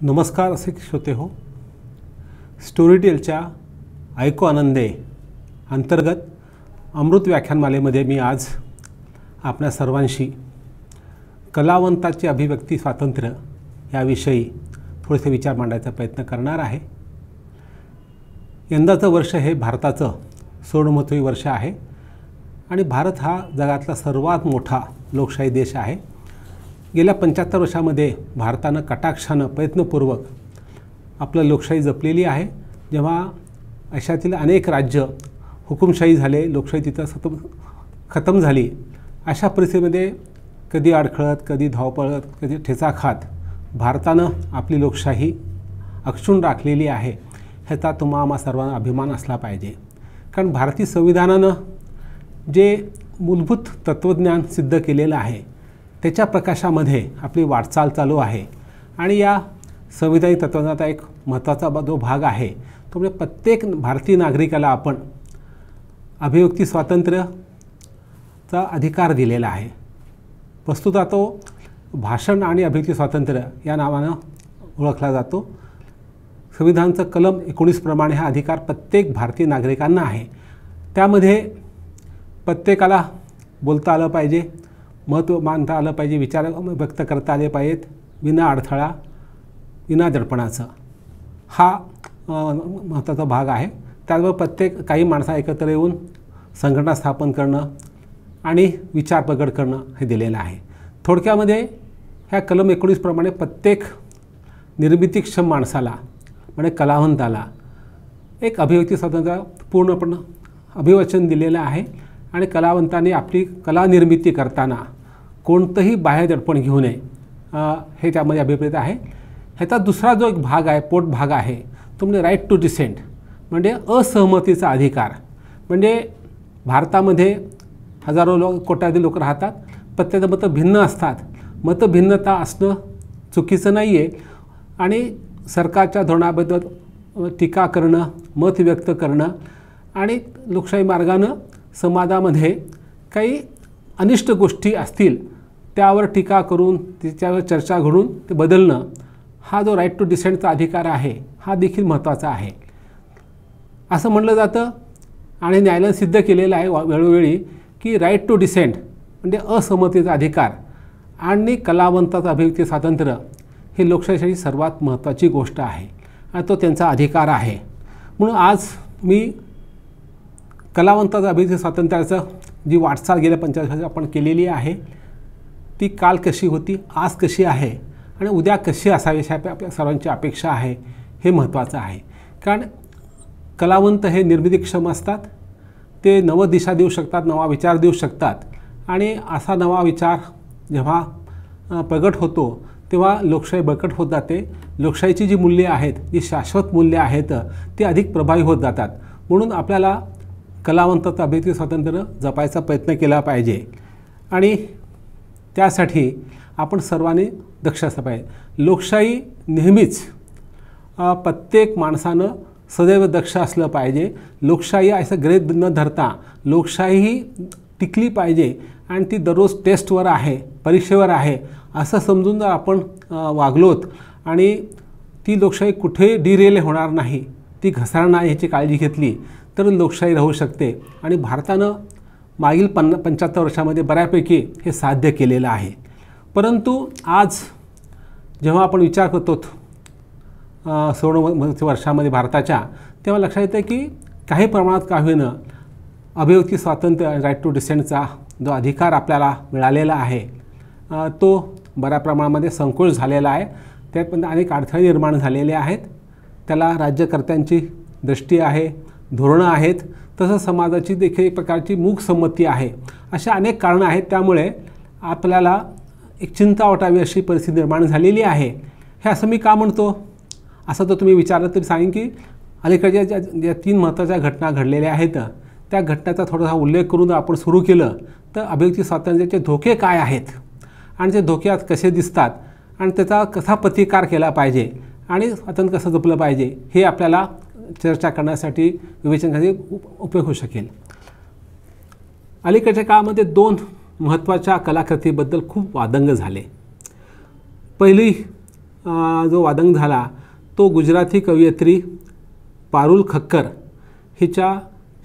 नमस्कार असे श्रोते हो. स्टोरीटेलच्या ऐको आनंदे अंतर्गत अमृत व्याख्यानमालेमध्ये मी आज आपल्या सर्वांशी कलावंताचे अभिव्यक्ती स्वातंत्र्य याविषयी थोडेसे विचार मांडायचा प्रयत्न करणार आहे. यंदाचं वर्ष हे भारताचं सुवर्णमहोत्सवी वर्ष आहे आणि भारत हा जगातला सर्वात मोठा लोकशाही देश आहे. गेल्या 75 वर्षामध्ये भारतानं कटाक्षानं प्रयत्नपूर्वक आपलं लोकशाही जपलेली आहे. जेव्हा अशातील अनेक राज्य हुकुमशाही झाले, लोकशाही तिथं खतम झाली, अशा परिस्थितीमध्ये कधी अडखळत, कधी धावपळत, कधी ठेचा खात भारतानं आपली लोकशाही अक्षुण्ण राखलेली आहे. ह्याचा तुम्हा सर्वांना अभिमान असला पाहिजे. कारण भारतीय संविधानानं जे मूलभूत तत्त्वज्ञान सिद्ध केलेलं आहे त्याच्या प्रकाशामध्ये आपली वाटचाल चालू आहे. आणि या संविधानिक तत्त्वज्ञानाचा एक महत्त्वाचा जो भाग आहे तो म्हणजे प्रत्येक भारतीय नागरिकाला आपण अभिव्यक्ती स्वातंत्र्याचा अधिकार दिलेला आहे. वस्तुतः तो भाषण आणि अभिव्यक्ती स्वातंत्र्य या नावानं ओळखला जातो. संविधानाचं कलम 19 प्रमाणे हा अधिकार प्रत्येक भारतीय नागरिकांना आहे. त्यामध्ये प्रत्येकाला बोलता आलं पाहिजे, मत मांडता आलं पाहिजे, विचार व्यक्त करता आले पाहिजेत विना अडथळा, विना दडपणाचं. हा महत्त्वाचा भाग आहे. त्याचबरोबर काही माणसं एकत्र येऊन संघटना स्थापन करणं आणि विचार प्रगट करणं हे दिलेलं आहे. थोडक्यामध्ये ह्या कलम 19 प्रमाणे प्रत्येक निर्मितीक्षम माणसाला म्हणजे कलावंताला एक अभिव्यक्ती स्वातंत्र्य पूर्णपणे अभिवचन दिलेलं आहे. आणि कलावंतांनी आपली कला निर्मिती करताना कोणतंही बाह्य दडपण घेऊ नये हे त्यामध्ये अभिप्रेत आहे. ह्याचा दुसरा जो एक भाग आहे, पोट भाग आहे, तो म्हणजे राईट टू डिसेंट म्हणजे असहमतीचा अधिकार. म्हणजे भारतामध्ये हजारो कोट्यावधी लोक राहतात, प्रत्येक मतं भिन्न असतात. मतभिन्नता असणं चुकीचं नाही आहे आणि सरकारच्या धोरणाबद्दल टीका करणं, मत व्यक्त करणं आणि लोकशाही मार्गानं समाजामध्ये काही अनिष्ट गोष्टी असतील त्यावर टीका करून त्याच्यावर चर्चा घडून ते बदलणं हा जो राईट टू डिसेंटचा अधिकार आहे हा देखील महत्त्वाचा आहे असं म्हटलं जातं. आणि न्यायालयाने सिद्ध केलेलं आहे वेळोवेळी की राईट टू डिसेंट म्हणजे असहमतीचा अधिकार आणि कलावंताचं अभिव्यक्ती स्वातंत्र्य हे लोकशाहीसाठी सर्वात महत्त्वाची गोष्ट आहे आणि तो त्यांचा अधिकार आहे. म्हणून आज मी कलावंताचं अभिव्यक्ती स्वातंत्र्याचं जी वाटचाल गेल्या 45 वर्षात आपण केलेली आहे ती काल कशी होती, आज कशी आहे आणि उद्या कशी असावी अशी आपल्या सर्वांची अपेक्षा आहे हे महत्त्वाचं आहे. कारण कलावंत हे निर्मितीक्षम असतात, ते नव दिशा देऊ शकतात, नवा विचार देऊ शकतात. आणि असा नवा विचार जेव्हा प्रगट होतो तेव्हा लोकशाही बळकट होत जाते. लोकशाहीची जी मूल्ये आहेत, जी शाश्वत मूल्ये आहेत ती अधिक प्रभावी होत जातात. म्हणून आपल्याला कलावंताचं अभिव्यक्ती स्वातंत्र्य जपायचा प्रयत्न केला पाहिजे आणि त्यासाठी आपण सर्वांनी दक्ष असलं पाहिजे. लोकशाही नेहमीच प्रत्येक माणसानं सदैव दक्ष असलं पाहिजे. लोकशाही असं गृहीत न धरता लोकशाही ही टिकली पाहिजे आणि ती दररोज टेस्टवर आहे, परीक्षेवर आहे असं समजून जर आपण वागलोत आणि ती लोकशाही कुठे डिरेल होणार नाही, ती घसरणार नाही ह्याची काळजी घेतली तर लोकशाही राहू शकते. आणि भारतानं मागील 75 वर्षामध्ये बऱ्यापैकी हे साध्य केलेलं आहे. परंतु आज जेव्हा आपण विचार करतो सुवर्ण वर्षामध्ये भारताच्या, तेव्हा लक्षात येतं की काही प्रमाणात का होईना अभिव्यक्ती स्वातंत्र्य राईट टू डिसेंटचा जो अधिकार आपल्याला मिळालेला आहे तो बऱ्या प्रमाणामध्ये संकोच झालेला आहे. त्यात पण अनेक अडथळे निर्माण झालेले आहेत. त्याला राज्यकर्त्यांची दृष्टी आहे, धोरणं आहेत, तसंच समाजाची देखील एक प्रकारची मूक संमती आहे. अशा अनेक कारणं आहेत. त्यामुळे आपल्याला एक चिंता वाटावी अशी परिस्थिती निर्माण झालेली आहे. हे असं मी का म्हणतो असं तर तुम्ही विचारलं तरी सांगेन की अलीकडच्या ज्या 3 महत्त्वाच्या घटना घडलेल्या आहेत त्या घटनेचा थोडासा उल्लेख करून आपण सुरू केलं तर अभिव्यक्ती स्वातंत्र्याचे धोके काय आहेत आणि ते धोके आज कसे दिसतात आणि त्याचा कसा प्रतिकार केला पाहिजे आणि स्वातंत्र्य कसं जपलं पाहिजे हे आपल्याला चर्चा करण्यासाठी, विवेचन करण्यासाठी उपयोग होऊ शकेल. अलीकडच्या काळामध्ये 2 महत्त्वाच्या कलाकृतीबद्दल खूप वादंग झाले. पहिली जो वादंग झाला तो गुजराती कवयित्री पारुल खक्कर हिच्या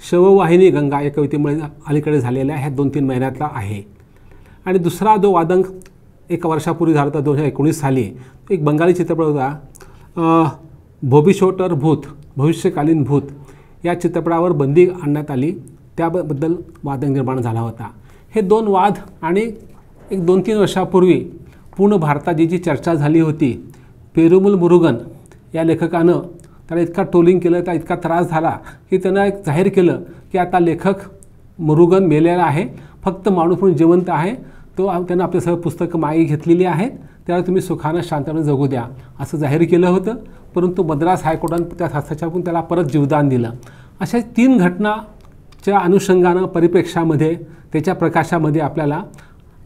शववाहिनी गंगा या कवितेमुळे अलीकडे झालेल्या ह्या 2-3 महिन्यातला आहे. आणि दुसरा जो वादंग एका वर्षापूर्वी झाला होता 2019 साली, एक बंगाली चित्रपट होता भविष्योत्तर भूत, भविष्यकालीन भूत. या चित्रपटावर बंदी आणण्यात आली, त्याबद्दल वाद निर्माण झाला होता. हे 2 वाद आणि एक 2-3 वर्षापूर्वी पूर्ण भारतात जी चर्चा झाली होती, पेरुमल मुरुगन या लेखकानं त्याला इतका ट्रोलिंग केलं, त्या इतका त्रास झाला की त्यानं एक जाहीर केलं की आता लेखक मुरुगन मेलेला आहे, फक्त माणूस म्हणून जिवंत आहे, तो त्यानं आपले सर्व पुस्तकं मागे घेतलेली आहेत, त्याला तुम्ही सुखानं शांतपणे जगू द्या असं जाहीर केलं होतं. परंतु मद्रास हायकोर्टानं त्या हस्तक्षेपातून त्याला परत जीवदान दिलं. अशा 3 घटनाच्या अनुषंगानं परिप्रेक्षामध्ये त्याच्या प्रकाशामध्ये आपल्याला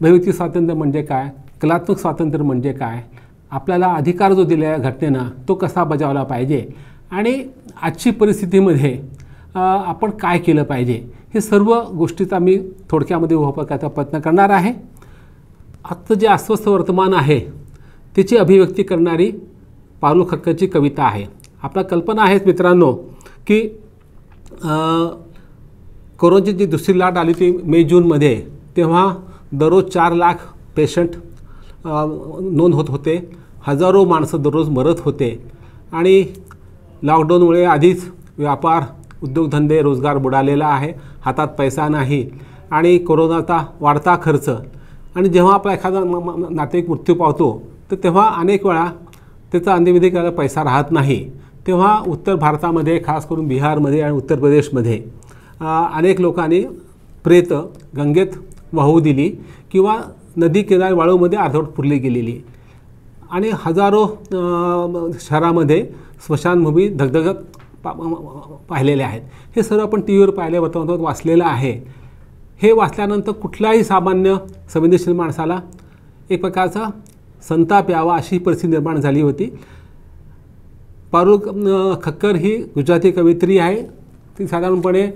अभिव्यक्ती स्वातंत्र्य म्हणजे काय, कलात्मक स्वातंत्र्य म्हणजे काय, आपल्याला अधिकार जो दिला आहे घटनेनं तो कसा बजावला पाहिजे आणि आजची परिस्थितीमध्ये आपण काय केलं पाहिजे, हे सर्व गोष्टीचा मी थोडक्यामध्ये उभा करण्याचा प्रयत्न करणार आहे. आजचं जे अस्वस्थ वर्तमान आहे त्याची अभिव्यक्ती करणारी पारुल खक्करची कविता आहे. आपला कल्पना आहेच मित्रांनो की कोरोनाची जी दुसरी लाट आली ती मे-जूनमध्ये, तेव्हा दररोज 4 लाख पेशंट नोंद होत होते, हजारो माणसं दररोज मरत होते आणि लॉकडाऊनमुळे आधीच व्यापार उद्योगधंदे रोजगार बुडालेला आहे, हातात पैसा नाही आणि कोरोनाचा वाढता खर्च. आणि जेव्हा आपला एखादा नातेवाईक मृत्यू पावतो तर तेव्हा अनेक वेळा त्याचा अंत्यविधी करायला पैसा राहत नाही. तेव्हा उत्तर भारतामध्ये, खास करून बिहारमध्ये आणि उत्तर प्रदेशमध्ये अनेक लोकांनी प्रेत गंगेत वाहू दिली किंवा नदी किनारी वाळूमध्ये अर्धवट पुरली गेलेली आणि हजारो शहरामध्ये स्मशानभूमी धगधगत पाहिलेले आहेत. हे सर्व आपण टी व्हीवर पाहिले, वर्तमानपत्रात वाचलेलं आहे. हे वाचल्यानंतर कुठल्याही सामान्य संवेदनशील माणसाला एक प्रकारचा संताप यावा अशी परिस्थिती निर्माण झाली होती. पारुल खक्कर ही गुजराती कवयित्री आहे. ती साधारणपणे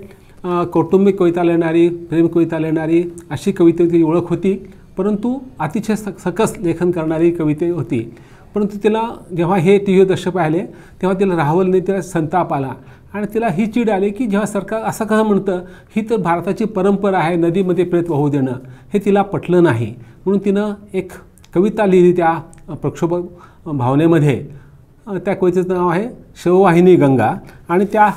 कौटुंबिक कविता लिहिणारी, प्रेम कविता लिहिणारी अशी कवितेची ओळख होती, परंतु अतिशय सकस लेखन करणारी कविते होती. परंतु तिला जेव्हा हे टी व्ही दृश्य पाहिले तेव्हा तिला राहवल नाही, तिला संताप आला आणि तिला ही चीड आली की जेव्हा सरकार असं कसं म्हणतं, ही तर भारताची परंपरा आहे नदीमध्ये प्रेत वाहू देणं, हे तिला पटलं नाही. म्हणून तिनं एक कविता लिहिली त्या प्रक्षोभक भावनेमध्ये. त्या कवितेचं नाव आहे शववाहिनी गंगा आणि त्या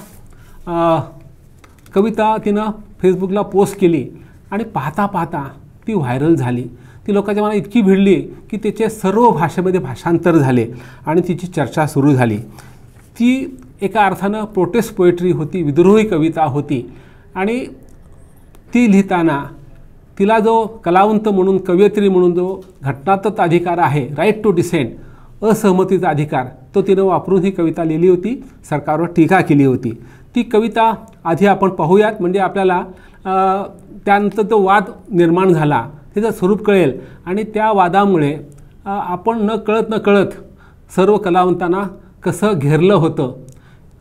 कविता तिनं फेसबुकला पोस्ट केली आणि पाहता पाहता ती व्हायरल झाली. ती लोकांच्या मनात इतकी भिडली की त्याचे सर्व भाषेमध्ये भाषांतर झाले आणि तिची चर्चा सुरू झाली. ती एका अर्थानं प्रोटेस्ट पोएट्री होती, विद्रोही कविता होती आणि ती लिहिताना तिला जो कलावंत म्हणून, कवयित्री म्हणून जो घटनात्मक अधिकार आहे, राईट टू डिसेंट, असहमतीचा अधिकार, तो तिनं वापरून ही कविता लिहिली होती, सरकारवर टीका केली होती. ती कविता आधी आपण पाहूयात म्हणजे आपल्याला त्यानंतर तो वाद निर्माण झाला त्याचं स्वरूप कळेल आणि त्या वादामुळे आपण नकळत सर्व कलावंतांना कसं घेरलं होतं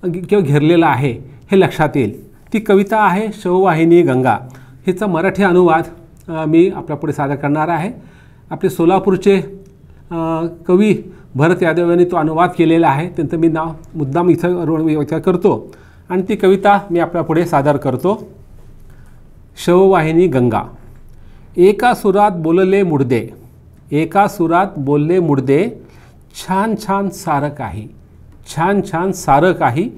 किंवा घेरलेलं आहे हे लक्षात येईल. ती कविता आहे शववाहिनी गंगा. हिचा मराठी अनुवाद मी आपल्यापुढे सादर करणार आहे. आपले सोलापूरचे कवी भरत यादव यांनी तो अनुवाद केलेला आहे, त्यांचं मी नाव मुद्दाम इथं विचार करतो आणि ती कविता मी आपल्यापुढे सादर करतो. शववाहिनी गंगा. एका सुरात बोलले मुडदे, एका सुरात बोलले मुडदे, छान छान सारं काही, छान छान सारं काही,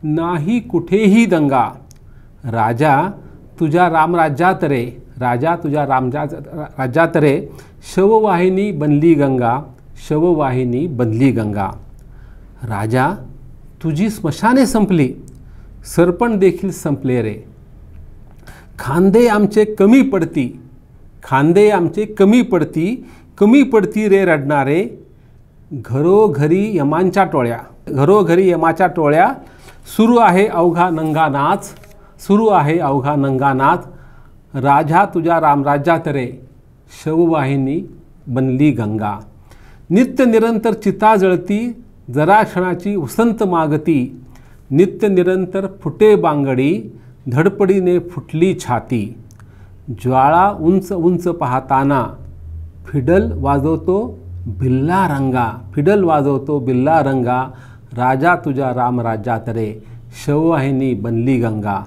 नाही कुठेही दंगा. राजा तुझ्या रामराज्यात रे, राजा तुझ्या राज्यात रे, शववाहिनी बनली गंगा, शववाहिनी बनली गंगा. राजा तुझी स्मशाने संपली, सरपण देखील संपले रे. खांदे आमचे कमी पडती, खांदे आमचे कमी पडती रे रडणारे. घरोघरी यमांच्या टोळ्या, घरोघरी यमाच्या टोळ्या, सुरू आहे अवघा नंगा नाच, सुरू आहे अवघा नंगा नाच. राजा तुझ्या रामराज्यात रे, शववाहिनी बनली गंगा. नित्य निरंतर चिता जळती, जरा क्षणाची उसंत मागती. नित्य निरंतर फुटे बांगडी, धडपडीने फुटली छाती. ज्वाळा उंच उंच पाहताना, फिडल वाजवतो बिल्ला रंगा, फिडल वाजवतो बिल्ला रंगा, राजा तुझ्या रामराज्यात रे, शववाहिनी बनली गंगा.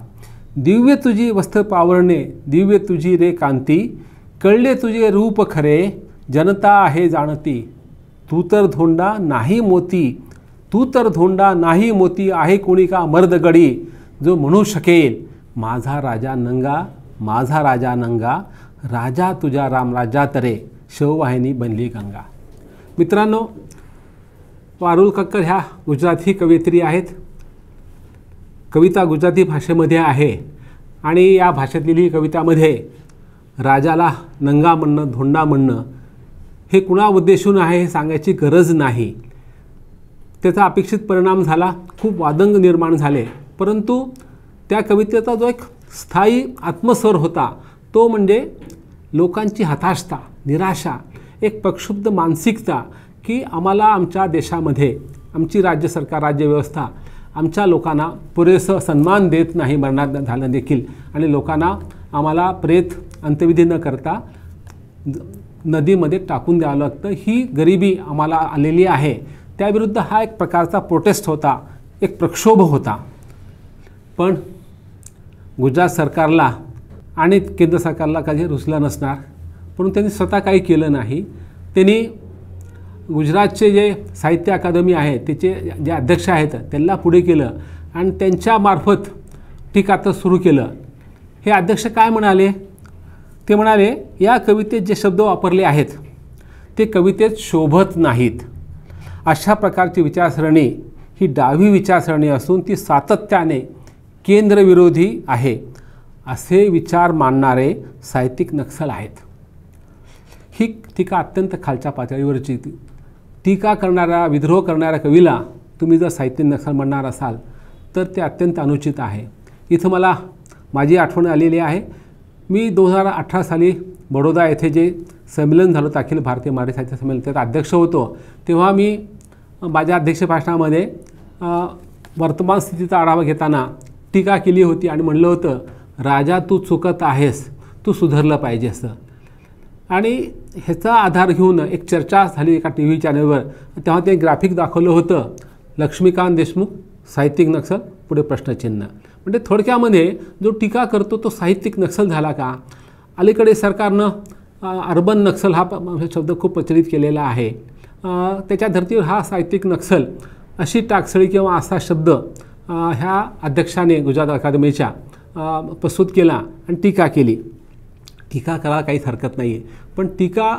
दिव्य तुझी वस्त्र पावरणे, दिव्य तुझी रे कांती, कळले तुझे रूप खरे, जनता आहे जाणती. तू तर धोंडा नाही मोती, तू तर धोंडा नाही मोती, आहे कोणी का मर्दगडी, जो म्हणू शकेल माझा राजा नंगा, माझा राजा नंगा, राजा तुझ्या रामराज्यात रे, शववाहिनी बनली गंगा. मित्रांनो, पारुल कक्कर ह्या गुजराती कवयित्री आहेत. कविता गुजराती भाषेमध्ये आहे आणि या भाषेतील ही कवितामध्ये राजाला नंगा म्हणणं, धोंडा म्हणणं हे कुणा उद्देशून आहे हे सांगायची गरज नाही. त्याचा अपेक्षित परिणाम झाला, खूप वादंग निर्माण झाले. परंतु त्या कवितेचा जो एक स्थायी आत्मस्वर होता तो म्हणजे लोकांची हताशता, निराशा, एक प्रक्षुब्ध मानसिकता की आम्हाला आमच्या देशामध्ये आमची राज्य सरकार, राज्यव्यवस्था आमच्या लोकांना पुरेसं सन्मान देत नाही मरणात झालं देखील, आणि लोकांना आम्हाला प्रेत अंत्यविधी न करता नदीमध्ये टाकून द्यावं लागतं. ही गरिबी आम्हाला आलेली आहे. त्याविरुद्ध हा एक प्रकारचा प्रोटेस्ट होता, एक प्रक्षोभ होता. पण गुजरात सरकारला आणि केंद्र सरकारला कधी रुचलं नसणार, म्हणून त्यांनी स्वतः काही केलं नाही. त्यांनी गुजरातचे जे साहित्य अकादमी आहे त्याचे जे अध्यक्ष आहेत त्यांना पुढे केलं आणि त्यांच्यामार्फत टीकात्र सुरू केलं. हे अध्यक्ष काय म्हणाले? ते म्हणाले, या कवितेत जे शब्द वापरले आहेत ते कवितेत शोभत नाहीत. अशा प्रकारची विचारसरणी ही डावी विचारसरणी असून ती सातत्याने केंद्रविरोधी आहे असे विचार मांडणारे साहित्यिक नक्सल आहेत. ही टीका अत्यंत खालच्या पातळीवरची. टीका करणाऱ्या, विद्रोह करणाऱ्या कवीला तुम्ही जर साहित्य नक्सल म्हणणार असाल तर ते अत्यंत अनुचित आहे. इथं मला माझी आठवण आलेली आहे. मी 2018 साली बडोदा येथे जे संमेलन झालं होतं, अखिल भारतीय मराठी साहित्य संमेलन, त्यात अध्यक्ष होतो. तेव्हा मी माझ्या अध्यक्ष भाषणामध्ये वर्तमान स्थितीचा आढावा घेताना टीका केली होती आणि म्हणलं होतं, राजा तू चुकत आहेस, तू सुधारलं पाहिजेस. आणि ह्याचा आधार घेऊन एक चर्चा झाली एका TV चॅनलवर. तेव्हा ते ग्राफिक दाखवलं होतं, लक्ष्मीकांत देशमुख साहित्यिक नक्सल पुढे प्रश्नचिन्ह. म्हणजे थोडक्यामध्ये जो टीका करतो तो साहित्यिक नक्सल झाला का? अलीकडे सरकारनं अर्बन नक्सल हा शब्द खूप प्रचलित केलेला आहे. त्याच्या धर्तीवर हा साहित्यिक नक्सल अशी टाकसळी किंवा असा शब्द ह्या अध्यक्षाने गुजरात अकादमीच्या प्रस्तुत केला आणि टीका केली. टीका करायला काहीच हरकत नाही आहे, पण टीका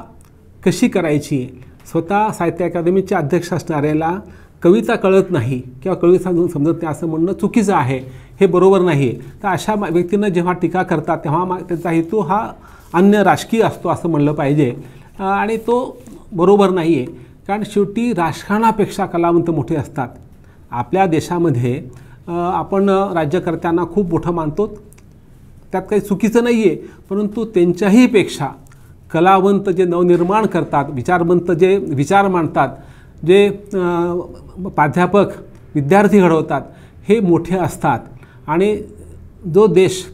कशी करायची? स्वतः साहित्य अकादमीचे अध्यक्ष असणाऱ्याला कविता कळत नाही किंवा कविता समजत नाही असं म्हणणं चुकीचं आहे, हे बरोबर नाही. तर अशा व्यक्तींना जेव्हा टीका करतात तेव्हा त्यांचा हेतू हा अन्य राजकीय असतो असं म्हणलं पाहिजे, आणि तो बरोबर नाही आहे. कारण शेवटी राजकारणापेक्षा कलावंत मोठे असतात. आपल्या देशामध्ये आपण राज्यकर्त्यांना खूप मोठं मानतो, त्यात काही चुकीचं नाही आहे, परंतु त्यांच्याही पेक्षा कलावंत जे नवनिर्माण करतात, विचारवंत जे विचार मांडतात, जे प्राध्यापक विद्यार्थी घडवतात हे मोठे असतात. आणि जो देश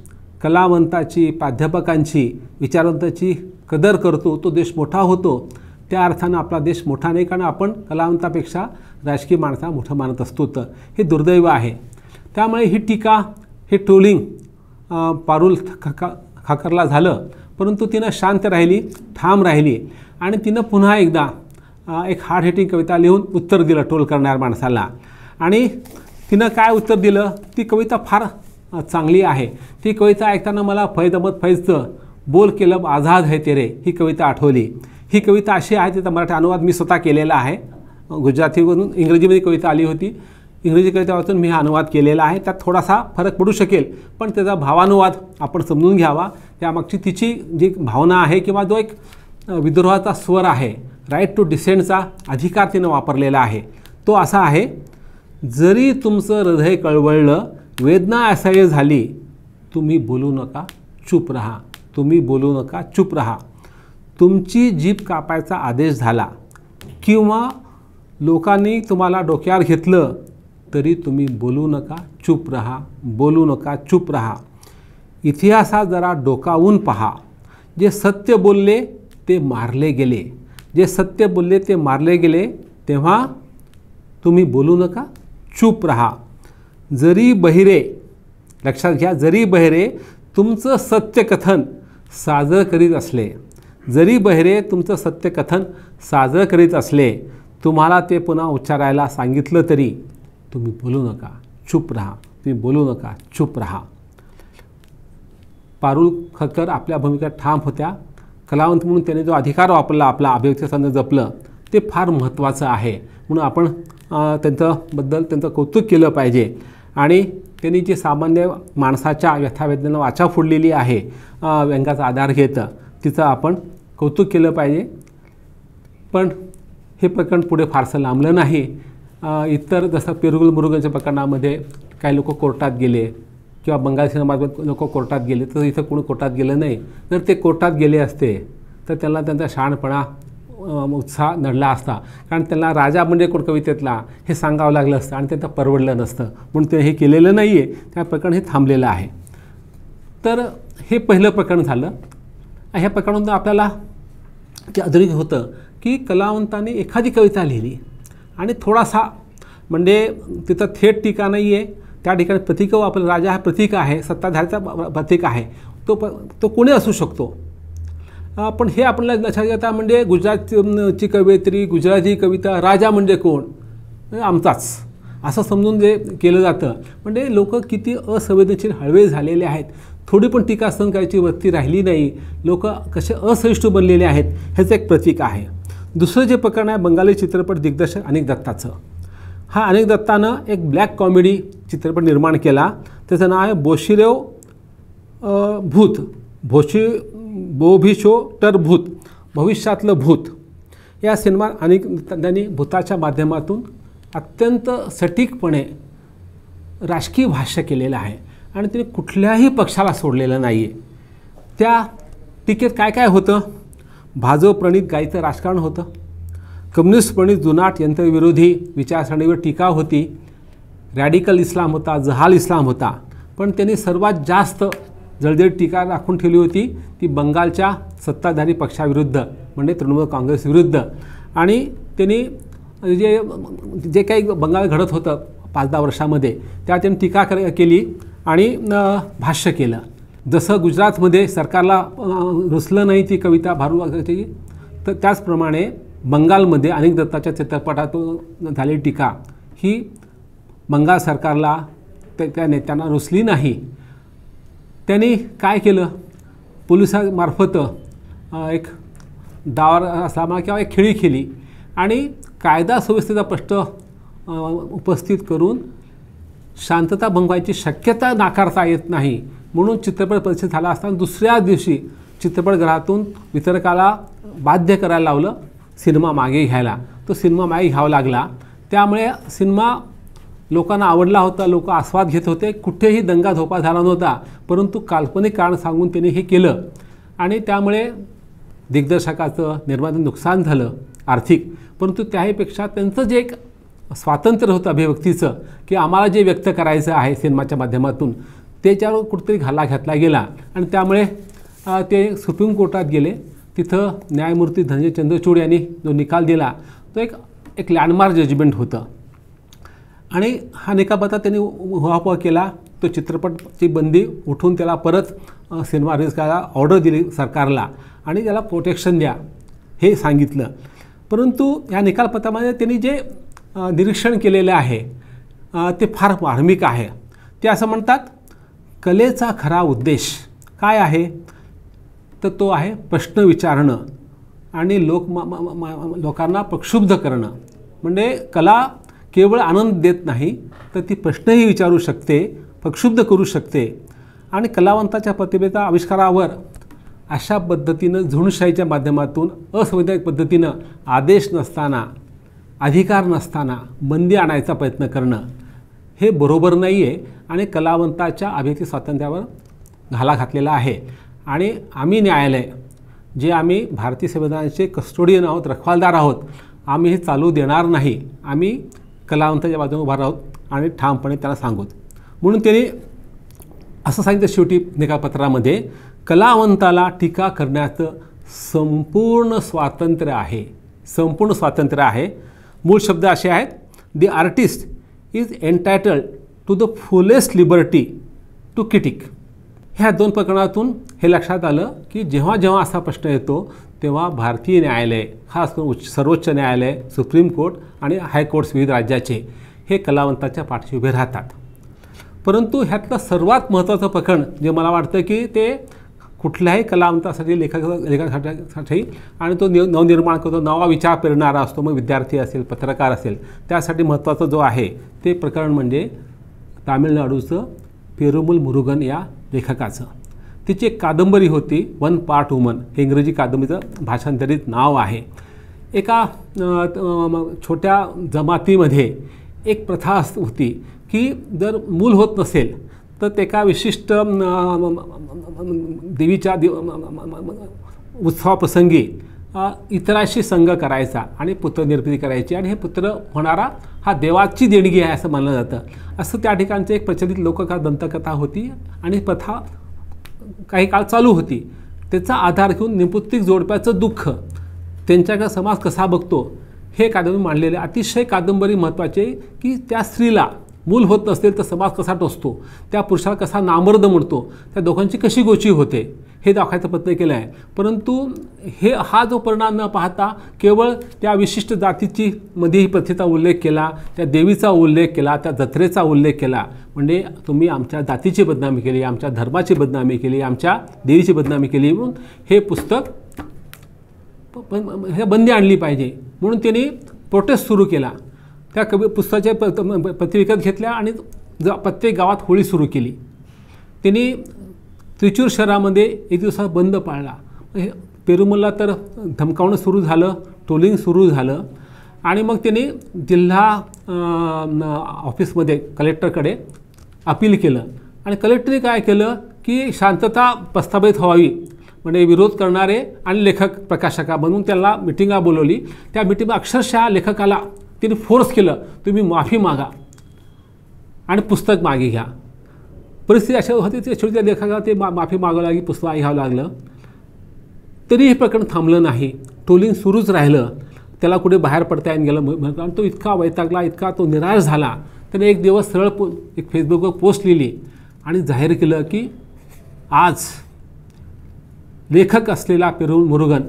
कलावंताची, प्राध्यापकांची, विचारवंताची कदर करतो तो देश मोठा होतो. त्या अर्थानं आपला देश मोठा नाही, कारण आपण कलावंतापेक्षा राजकीय माणसा मोठं मानत असतो. तर हे दुर्दैव आहे. त्यामुळे ही टीका, हे ट्रोलिंग पारुल कक्करला झालं, परंतु तिनं शांत राहिली, ठाम राहिली आणि तिनं पुन्हा एकदा एक हार्ड हिटिंग कविता लिहून उत्तर दिलं ट्रोल करणाऱ्या माणसाला. आणि तिनं काय उत्तर दिलं? ती कविता फार चांगली आहे. ती कविता ऐकताना मला फैज अहमद फैजचं बोल केलं आझाद है तेरे ही कविता आठवली. ही कविता अशी आहे, तिचा मराठी अनुवाद मी स्वतः केलेला आहे. गुजरातीवरून इंग्रजीमध्ये कविता आली होती, इंग्रजी कविता वाचून मी हा अनुवाद केलेला आहे. त्यात थोडासा फरक पडू शकेल, पण त्याचा भावानुवाद आपण समजून घ्यावा. त्यामागची तिची जी भावना आहे किंवा जो एक विद्रोहाचा स्वर आहे, राईट टू डिसेंटचा अधिकार तिनं वापरलेला आहे, तो असा आहे, जरी तुमचं हृदय कळवळलं, वेदना असह्य झाली, तुम्ही बोलू नका, चूप रहा. तुम्ही बोलू नका, चूप रहा. तुमची जीभ कापायचा आदेश झाला किंवा लोकांनी तुम्हाला डोक्यावर घेतलं तरी तुम्ही बोलू नका, चूप रहा. बोलू नका, चूप रहा. इतिहासात जरा डोकावून पहा. जे सत्य बोलले ते मारले गेले, जे सत्य बोलले ते मारले गेले, तेव्हा तुम्ही बोलू नका, चूप राहा. जरी बहिरे, लक्षात घ्या, जरी बहिरे तुमचं सत्यकथन साजरं करीत असले, जरी बहिरे तुमचं सत्यकथन साजरं करीत असले, तुम्हाला ते पुन्हा उच्चारायला सांगितलं तरी तुम्ही बोलू नका, चूप राहा. तुम्ही बोलू नका, चूप राहा. पारुल खक्कर आपल्या भूमिकेत ठाम होत्या. कलावंत म्हणून त्याने जो अधिकार वापरला, आपला अभिव्यक्ती स्वातंत्र्य जपलं, ते फार महत्त्वाचं आहे. म्हणून आपण त्यांचं कौतुक केलं पाहिजे. आणि त्यांनी जी सामान्य माणसाच्या व्यथावेदनेला वाचा फोडलेली आहे, व्यंगाचा आधार घेत, तिचं आपण कौतुक केलं पाहिजे. पण हे प्रकरण पुढे फारसं लांबलं नाही. इतर जसं पेरुगल मुरुगनच्या प्रकरणामध्ये काही लोक कोर्टात गेले किंवा बंगाल सिनेमात लोक कोर्टात गेले, तर इथं कोणी कोर्टात गेलं नाही. जर ते कोर्टात गेले असते तर त्यांना त्यांचा शहाणपणा, उत्साह नडला असता. कारण त्यांना राजा म्हणजे कोण कवितेतला हे सांगावं लागलं असतं आणि त्यांना परवडलं नसतं. म्हणून ते हे केलेलं नाही आहे. त्या प्रकरण हे थांबलेलं आहे. तर हे पहिलं प्रकरण झालं. ह्या प्रकरणातून आपल्याला ते अधोरेखित होतं की कलावंताने एखादी कविता लिहिली आणि थोडासा, म्हणजे तिथं थेट टीका नाही आहे, त्या ठिकाणी प्रतीक वापरलं. राजा हा प्रतीक आहे, सत्ताधाऱ्याचा प्रतीक आहे, तो कोणी असू शकतो. पण हे आपल्याला लक्षात घेता, म्हणजे गुजरातची कवयित्री, गुजराती कविता, राजा म्हणजे कोण, आमचाच असं समजून जे केलं जातं. म्हणजे लोक किती असंवेदनशील, हळवे झालेले आहेत. थोडी पण टीका सहन करायची वृत्ती राहिली नाही. लोक कसे असहिष्णू बनलेले आहेत ह्याचं एक प्रतीक आहे. दुसरं जे प्रकरण आहे बंगाली चित्रपट दिग्दर्शक अनिक दत्ताचं. हा अनिक दत्तानं एक ब्लॅक कॉमेडी चित्रपट निर्माण केला. त्याचं नाव आहे बोशिरेव भूत, बोभिशोटर भूत, भविष्यातलं भूत. या सिनेमात अनिक दत्तांनी भूताच्या माध्यमातून अत्यंत सटीकपणे राजकीय भाष्य केलेलं आहे आणि त्याने कुठल्याही पक्षाला सोडलेलं नाही आहे. त्या टीकेत काय काय होतं, भाजप प्रणित गायीचं राजकारण होतं, कम्युनिस्ट प्रणित जुनाट यंत्रविरोधी विचारसरणीवर टीका होती, रॅडिकल इस्लाम होता, जहाल इस्लाम होता. पण त्यांनी सर्वात जास्त जळजळ टीका राखून ठेवली होती ती बंगालच्या सत्ताधारी पक्षाविरुद्ध, म्हणजे तृणमूल काँग्रेस विरुद्ध. आणि त्यांनी जे काही बंगाल घडत होतं 5-10 वर्षामध्ये त्या त्यांनी टीका केली आणि भाष्य केलं. जसं गुजरातमध्ये सरकारला रुचलं नाही ती कविता भारूची, तर त्याचप्रमाणे बंगालमध्ये अनिक दत्ताच्या चित्रपटातून झालेली टीका ही बंगाल सरकारला, त्या नेत्यांना रुचली नाही. त्यांनी काय केलं, पोलिसांमार्फत एक डाव सामा किंवा एक खेळी केली आणि कायदा सुव्यवस्थेचा प्रश्न उपस्थित करून शांतता भंग व्हायची शक्यता नाकारता येत नाही म्हणून चित्रपट प्रदर्शित झाला असताना दुसऱ्या दिवशी चित्रपटगृहातून वितरकाला बाध्य करायला लावलं सिनेमा मागे घ्यायला. तो सिनेमा मागे घ्यावा लागला. त्यामुळे सिनेमा लोकांना आवडला होता, लोक आस्वाद घेत होते, कुठेही दंगा धोपा झाला नव्हता. परंतु काल्पनिक कारण सांगून त्यांनी हे केलं आणि त्यामुळे दिग्दर्शकाचं, निर्मात्याचं नुकसान झालं आर्थिक. परंतु त्याहीपेक्षा त्यांचं जे एक स्वातंत्र्य होतं अभिव्यक्तीचं, की आम्हाला जे व्यक्त करायचं आहे सिनेमाच्या माध्यमातून, त्याच्यावर कुठेतरी घाला घातला गेला आणि त्यामुळे ते सुप्रीम कोर्टात गेले. तिथं न्यायमूर्ती धनंजय चंद्रचूड यांनी जो निकाल दिला तो एक लँडमार्क जजमेंट होतं आणि हा निकालात त्यांनी उहापोह केला. तो चित्रपटची बंदी उठून त्याला परत सिनेमा रिलीज करायला ऑर्डर दिली सरकारला आणि त्याला प्रोटेक्शन द्या हे सांगितलं. परंतु या निकालपत्रामध्ये त्यांनी जे निरीक्षण केलेलं आहे ते फार मार्मिक आहे. ते असं म्हणतात, कलेचा खरा उद्देश काय आहे, तर तो आहे प्रश्न विचारणं आणि लोकांना प्रक्षुब्ध करणं. म्हणजे कला केवळ आनंद देत नाही तर ती प्रश्नही विचारू शकते, प्रक्षुब्ध करू शकते. आणि कलावंताच्या प्रतिभेच्या आविष्कारावर अशा पद्धतीनं झुंडशाहीच्या माध्यमातून असंवैधानिक पद्धतीनं आदेश नसताना, अधिकार नसताना बंदी आणायचा प्रयत्न करणं हे बरोबर नाही आहे आणि कलावंताच्या अभिव्यक्ती स्वातंत्र्यावर घाला घातलेला आहे. आणि आम्ही न्यायालय, जे आम्ही भारतीय संविधानाचे कस्टोडियन आहोत, रखवालदार आहोत, आम्ही हे चालू देणार नाही. आम्ही कलावंताच्या बाजूने उभा राहू आणि ठामपणे त्याला सांगूत. म्हणून त्यांनी असं सांगितलं शेवटी निकालपत्रामध्ये, कलावंताला टीका करण्याचं संपूर्ण स्वातंत्र्य आहे. संपूर्ण स्वातंत्र्य आहे. मूळ शब्द असे आहेत, the artist is entitled to the fullest liberty to critic. ह्या दोन प्रकरणातून हे लक्षात आलं की जेव्हा जेव्हा असा प्रश्न येतो तेव्हा भारतीय न्यायालय, खास करून सर्वोच्च न्यायालय, सुप्रीम कोर्ट आणि हायकोर्ट्स विविध राज्याचे, हे कलावंताच्या पाठीशी उभे राहतात. परंतु ह्यातलं सर्वात महत्त्वाचं प्रकरण जे मला वाटतं की ते कुठल्याही कलावंतासाठी, लेखकासाठी आणि तो नवनिर्माण करतो, नवा विचार पेरणारा असतो, मग विद्यार्थी असेल, पत्रकार असेल, त्यासाठी महत्त्वाचं जो आहे ते प्रकरण म्हणजे तामिळनाडूचं पेरुमल मुरुगन या लेखकाचं. तिची एक कादंबरी होती, वन पार्ट वुमन, हे इंग्रजी कादंबरीचं भाषांतरित नाव आहे. एका छोट्या जमातीमध्ये एक प्रथा होती की जर मूल होत नसेल तर ते एका विशिष्ट देवीच्या उत्सवाप्रसंगी इतरांशी संग करायचा आणि पुत्रनिर्मिती करायची, आणि हे पुत्र होणारा हा देवाची देणगी आहे असं मानलं जातं. असं त्या ठिकाणचं एक प्रचलित लोककथा, दंतकथा होती आणि प्रथा काही काळ चालू होती. त्याचा आधार घेऊन निपुत्रिक जोडप्याचं दुःख, त्यांच्याकडे समाज कसा बघतो, हे कादंबरी मांडलेले. अतिशय कादंबरी महत्त्वाची आहे की त्या स्त्रीला मूल होत नसेल तर समाज कसा टोचतो, त्या पुरुषाला कसा नामर्द म्हणतो, त्या दोघांची कशी गोची होते, हे दाखवायचा प्रयत्न केला आहे. परंतु हा जो परिणाम न पाहता केवळ त्या विशिष्ट जातीची मध्येही प्रथेचा उल्लेख केला, त्या देवीचा उल्लेख केला, त्या जत्रेचा उल्लेख केला, म्हणजे तुम्ही आमच्या जातीची बदनामी केली, आमच्या धर्माची बदनामी केली, आमच्या देवीची बदनामी केली, म्हणून हे पुस्तक हे बंदी आणली पाहिजे. म्हणून त्यांनी प्रोटेस्ट सुरू केला. त्या पुस्तकाच्या प्रती विकत घेतल्या आणि प्रत्येक गावात होळी सुरू केली. त्यांनी त्रिचूर शहरामध्ये एक दिवसात बंद पाळला. पेरुमलला तर धमकावणं सुरू झालं, ट्रोलिंग सुरू झालं, आणि मग त्यांनी जिल्हा ऑफिसमध्ये कलेक्टरकडे अपील केलं. आणि कलेक्टरने काय केलं की शांतता प्रस्थापित व्हावी, म्हणजे विरोध करणारे आणि लेखक प्रकाशका बनवून त्याला मिटिंगा बोलवली. त्या मिटिंगला अक्षरशः लेखकाला त्यांनी फोर्स केलं, तुम्ही माफी मागा आणि पुस्तक मागे घ्या. परिस्थिती अशा होती ते शेवटी त्या लेखकाला ते माफी मागावं लागली, पुस्तक घ्यावं लागलं. तरी हे प्रकरण थांबलं नाही, ट्रोलिंग सुरूच राहिलं, त्याला कुठे बाहेर पडता येऊन गेलं. आणि तो इतका वैतागला, इतका तो निराश झाला, त्याने एक दिवस सरळ एक फेसबुकवर पोस्ट लिहिली आणि जाहीर केलं की आज लेखक असलेला पेरुमल मुरुगन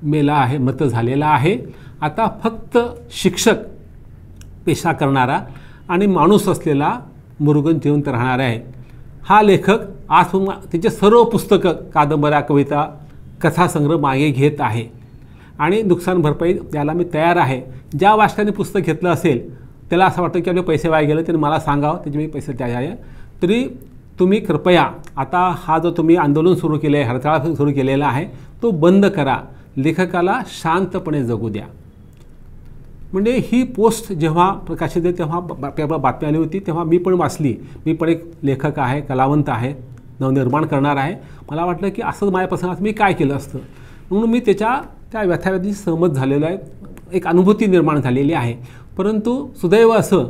मेला आहे, मृत झालेला आहे. आता फक्त शिक्षक पेशा करणारा आणि माणूस असलेला मुरुगन जिवंत राहणार आहे. हा लेखक आज त्याचे सर्व पुस्तकं, कादंबऱ्या, कविता, कथासंग्रह मागे घेत आहे आणि नुकसान भरपाई द्यायला मी तयार आहे. ज्या वाचकाने पुस्तक घेतलं असेल त्याला असं वाटतं की आपले पैसे वाया गेले, त्याने मला सांगावं, त्याचे मी पैसे द्यावे. तरी तुम्ही कृपया आता हा जो तुम्ही आंदोलन सुरू केलं आहे, हरताळ सुरू केलेला आहे, तो बंद करा, लेखकाला शांतपणे जगू द्या. म्हणजे ही पोस्ट जेव्हा प्रकाशित झाली तेव्हा पेपरला बातमी आली होती, तेव्हा मी पण वाचली. मी पण एक लेखक आहे, कलावंत आहे, नवनिर्माण करणार आहे. मला वाटलं की असंच माझ्या प्रसंगात मी काय केलं असतं, म्हणून मी त्या व्यथाव्याधी सहमत झालेलो आहे, एक अनुभूती निर्माण झालेली आहे. परंतु सुदैव असं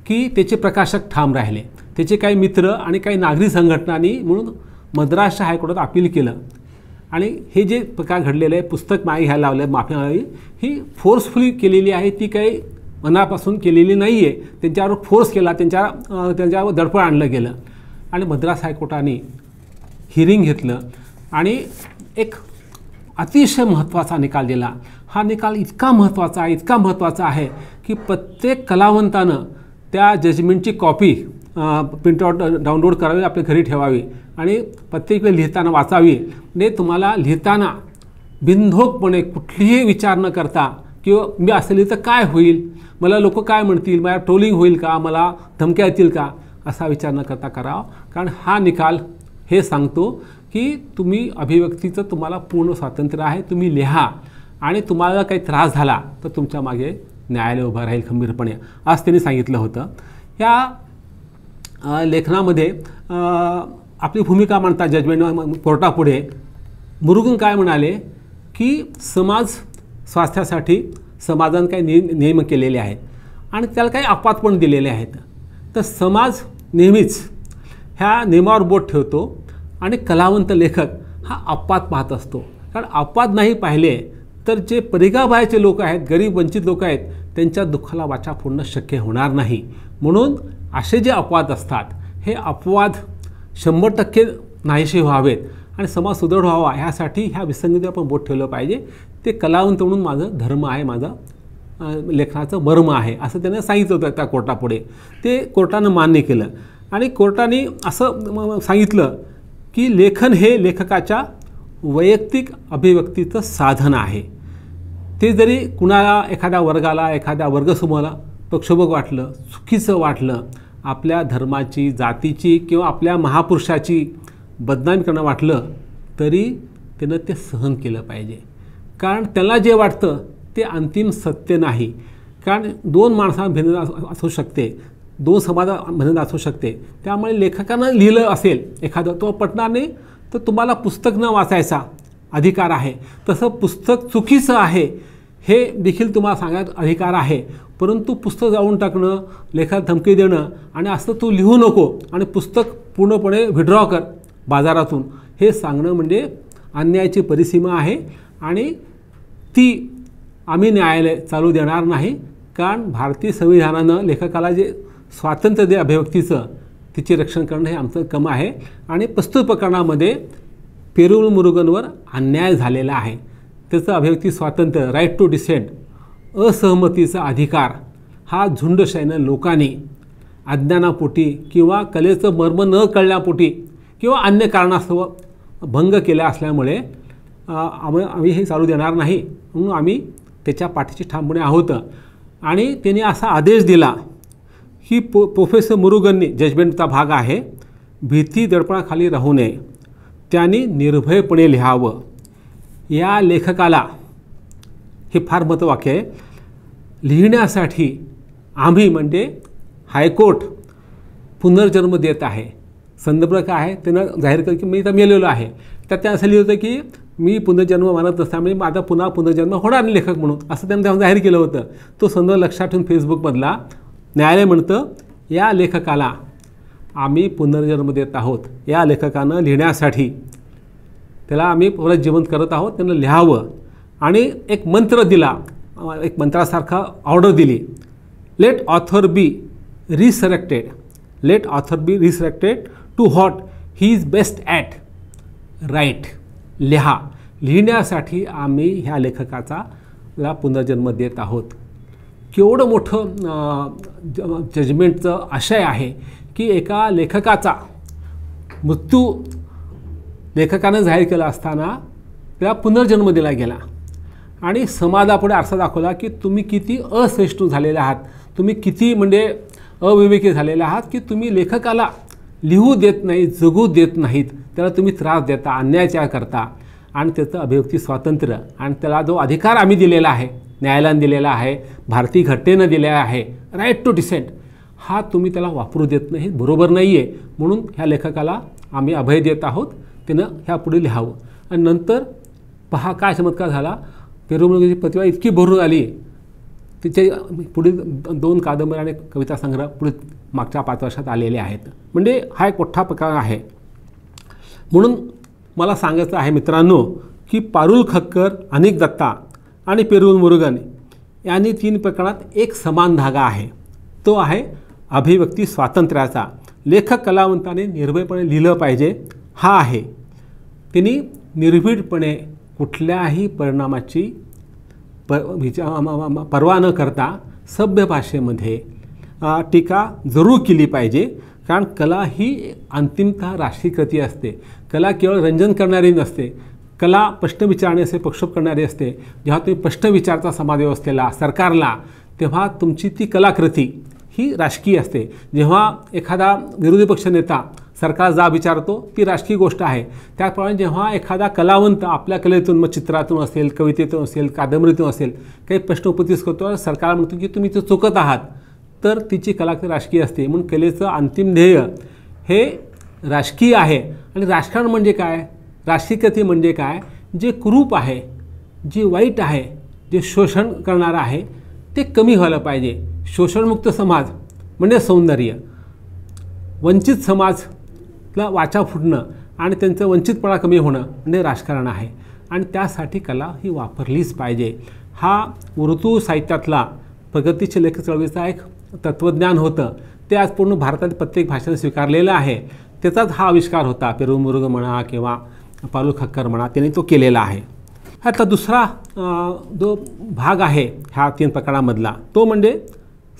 की त्याचे प्रकाशक ठाम राहिले, त्याचे काही मित्र आणि काही नागरी संघटनांनी म्हणून मद्रासच्या हायकोर्टात अपील केलं. आणि हे जे प्रकार घडलेले आहे, पुस्तक मागे घ्यायला लावलं, माफी मागावी, ही फोर्सफुली केलेली आहे, ती काही मनापासून केलेली नाही आहे. त्यांच्यावर फोर्स केला, त्यांच्यावर दडपण आणलं गेलं. आणि मद्रास हायकोर्टाने हिअरिंग घेतलं आणि एक अतिशय महत्त्वाचा निकाल दिला. हा निकाल इतका महत्त्वाचा आहे की प्रत्येक कलावंतानं त्या जजमेंटची कॉपी प्रिंटआउट डाउनलोड करावी, आपल्या घरी ठेवावी आणि प्रत्येक वेळी लिहिताना वाचावी. म्हणजे तुम्हाला लिहिताना बिनधोकपणे कुठलीही विचार न करता किंवा मी असं लिहिलं तर काय होईल, मला लोक काय म्हणतील, मला ट्रोलिंग होईल का, मला धमक्या येतील का, असा विचार न करता करावा. कारण हा निकाल हे सांगतो की तुम्ही अभिव्यक्तीचं तुम्हाला पूर्ण स्वातंत्र्य आहे, तुम्ही लिहा आणि तुम्हाला काही त्रास झाला तर तुमच्या मागे न्यायालय उभं राहील खंबीरपणे, असं त्यांनी सांगितलं होतं. या लेखनामध्ये आपली भूमिका मांडता जजमेंट कोर्टापुढे मुरुगन काय म्हणाले की समाज स्वास्थ्यासाठी समाजाने काही नियम केलेले आहेत आणि त्याला काही अपवाद पण दिलेले आहेत. तर समाज नेहमीच ह्या नियमावर बोट ठेवतो आणि कलावंत लेखक हा अपवाद पाहत असतो. कारण अपवाद नाही पाहिले तर जे परिघाबाहेरचे लोक आहेत, गरीब वंचित लोक आहेत, त्यांच्या दुःखाला वाचा फोडणं शक्य होणार नाही. म्हणून असे जे अपवाद असतात हे अपवाद 100% नाहीसे व्हावेत आणि समाज सुदृढ व्हावा ह्यासाठी ह्या विसंगतीवर आपण बोट ठेवलं पाहिजे. ते कलावंत म्हणून माझं धर्म आहे, माझं लेखनाचं मर्म आहे असं त्याने सांगितलं होतं त्या कोर्टापुढे. ते कोर्टानं मान्य केलं आणि कोर्टाने असं सांगितलं की लेखन हे लेखकाच्या वैयक्तिक अभिव्यक्तीचं साधन आहे. ते जरी कुणाला, एखाद्या वर्गाला, एखाद्या वर्गसमूहाला प्रक्षोभक वाटलं, चुकीचं वाटलं, आपल्या धर्माची, जातीची किंवा आपल्या महापुरुषाची बदनामी करणं वाटलं तरी त्यानं ते सहन केलं पाहिजे. कारण त्याला जे वाटतं ते अंतिम सत्य नाही. कारण 2 माणसांना भिन्नता असू शकते, 2 समाजात भिन्नता असू शकते. त्यामुळे लेखकानं लिहिलं असेल एखादं, तो पटणार नाही, तर तुम्हाला पुस्तक न वाचायचा अधिकार आहे. तसं पुस्तक चुकीचं आहे हे देखील तुम्हाला सांगायचा अधिकार आहे. परंतु पुस्तक जाळून टाकणं, लेखाला धमकी देणं आणि असं तू लिहू नको आणि पुस्तक पूर्णपणे विड्रॉ कर बाजारातून, हे सांगणं म्हणजे अन्यायाची परिसीमा आहे आणि ती आम्ही न्यायालय चालू देणार नाही. कारण भारतीय संविधानानं लेखकाला जे स्वातंत्र्य दे अभिव्यक्तीचं, तिचे रक्षण करणं हे आमचं काम आहे. आणि प्रस्तुत प्रकरणामध्ये पेरुमल मुरुगनवर अन्याय झालेला आहे. त्याचं अभिव्यक्ती स्वातंत्र्य, राईट टू डिसेंट, असहमतीचा अधिकार हा झुंडशाहीनं लोकांनी अज्ञानापोटी किंवा कलेचं मर्म न कळण्यापोटी किंवा अन्य कारणास्तव भंग केला असल्यामुळे आम्ही हे चालू देणार नाही. म्हणून आम्ही त्याच्या पाठीशी ठामपणे आहोत. आणि त्याने असा आदेश दिला की प्रोफेसर मुरुगननी, जजमेंटचा भाग आहे, भीती दडपणाखाली राहू नये, त्यांनी निर्भयपणे लिहावं. या लेखकाला, हे फार महत्त्वाचं वाक्य आहे, लिहिण्यासाठी आम्ही म्हणजे हायकोर्ट पुनर्जन्म देत आहे. संदर्भ काय आहे त्यानं जाहीर केलं की मी इथं मेलेलो आहे. त्यात त्या असं लिहिलं होतं की मी पुनर्जन्म मानत नसल्यामुळे माझा पुन्हा पुनर्जन्म होणार नाही लेखक म्हणून, असं त्यानं तेव्हा जाहीर केलं होतं. तो संदर्भ लक्षात ठेवून फेसबुकमधला न्यायालय म्हणतं या लेखकाला आम्ही पुनर्जन्म देत आहोत. या लेखकानं लिहिण्यासाठी त्याला आम्ही परत जिवंत करत आहोत, त्यानं लिहावं. आणि एक मंत्र दिला, एक मंत्रासारखा ऑर्डर दिली, let author be resurrected, let author be resurrected to what he is best at, right. लिहा. लिहिण्यासाठी आम्ही ह्या लेखकाचा पुनर्जन्म देत आहोत. केवढं मोठं जजमेंटचं आशय आहे की एका लेखकाचा मृत्यू लेखकानं जाहीर केला असताना त्याला पुनर्जन्म दिला गेला आणि समाजापुढे आरसा दाखवला की तुम्ही किती असहिष्णू झालेले आहात, तुम्ही किती म्हणजे अविवेकी झालेले आहात की तुम्ही लेखकाला लिहू देत नाही, जगू देत नाहीत, त्याला तुम्ही त्रास देता, अन्याय करता. आणि त्याचं अभिव्यक्ती स्वातंत्र्य आणि त्याला जो अधिकार आम्ही दिलेला आहे, न्यायालयानं दिलेला आहे, भारतीय घटनेनं दिलेला आहे, राईट टू डिसेंट, हा तुम्ही त्याला वापरू देत नाही, बरोबर नाही आहे. म्हणून ह्या लेखकाला आम्ही अभय देत आहोत, त्यानं ह्या पुढे लिहावं. आणि नंतर पहा काय चमत्कार झाला, पेरुमलची प्रतिभा इतकी भरून आली, तिचे पुढील 2 कादंबरी आणि कविता संग्रह पुढे मागच्या 5 वर्षात आलेले आहेत. म्हणजे हा एक मोठा प्रकार आहे. म्हणून मला सांगायचं आहे मित्रांनो की पारुल खक्कर, अनिक दत्ता आणि पेरुमल मुरुगन यांनी 3 प्रकरणात एक समान धागा आहे, तो आहे अभिव्यक्ती स्वातंत्र्याचा. लेखक कलावंताने निर्भयपणे लिहिलं पाहिजे हा आहे. त्यांनी निर्भीडपणे कुठल्याही परिणामाची पर्वा न करता सभ्य भाषेमध्ये टीका जरूर केली पाहिजे. कारण कला ही अंतिमतः राष्ट्रीय कृती असते. कला केवळ रंजन करणारी नसते, कला प्रश्न विचारणे असते, प्रक्षोभ करणारी असते. जेव्हा तुम्ही प्रश्न विचारता समाजव्यवस्थेला, सरकारला, तेव्हा तुमची ती कलाकृती ही राजकीय असते. जेव्हा एखादा विरोधी पक्ष नेता सरकार जा विचारतो ती राजकीय गोष्ट आहे. त्याप्रमाणे जेव्हा एखादा कलावंत आपल्या कलेतून, मग चित्रातून असेल, कवितेतून असेल, कादंबरीतून असेल, काही प्रश्न उपस्थित करतो, सरकार म्हणतो की तुम्ही ते चुकत आहात, तर तिची कलाकृती राजकीय असते. म्हणून कलेचं अंतिम ध्येय हे राजकीय आहे. आणि राजकारण म्हणजे काय, राजकीय कृती म्हणजे काय, जे कुरूप आहे, जे वाईट आहे, जे शोषण करणारं आहे ते कमी व्हायला पाहिजे. शोषणमुक्त समाज म्हणजे सौंदर्य, वंचित समाजला वाचा फुटणं आणि त्यांचं वंचितपणा कमी होणं म्हणजे राजकारण आहे. आणि त्यासाठी कला ही वापरलीच पाहिजे. हा उर्दू साहित्यातला प्रगतीशील लेखक चळवळीचा एक तत्त्वज्ञान होतं. ते आज पूर्ण भारतातील प्रत्येक भाषेने स्वीकारलेलं आहे. त्याचाच हा आविष्कार होता. पेरुमुरुग म्हणा किंवा पालू खक्कर म्हणा, त्यांनी तो केलेला आहे. आता दुसरा जो भाग आहे ह्या 3 प्रकारामधला, तो म्हणजे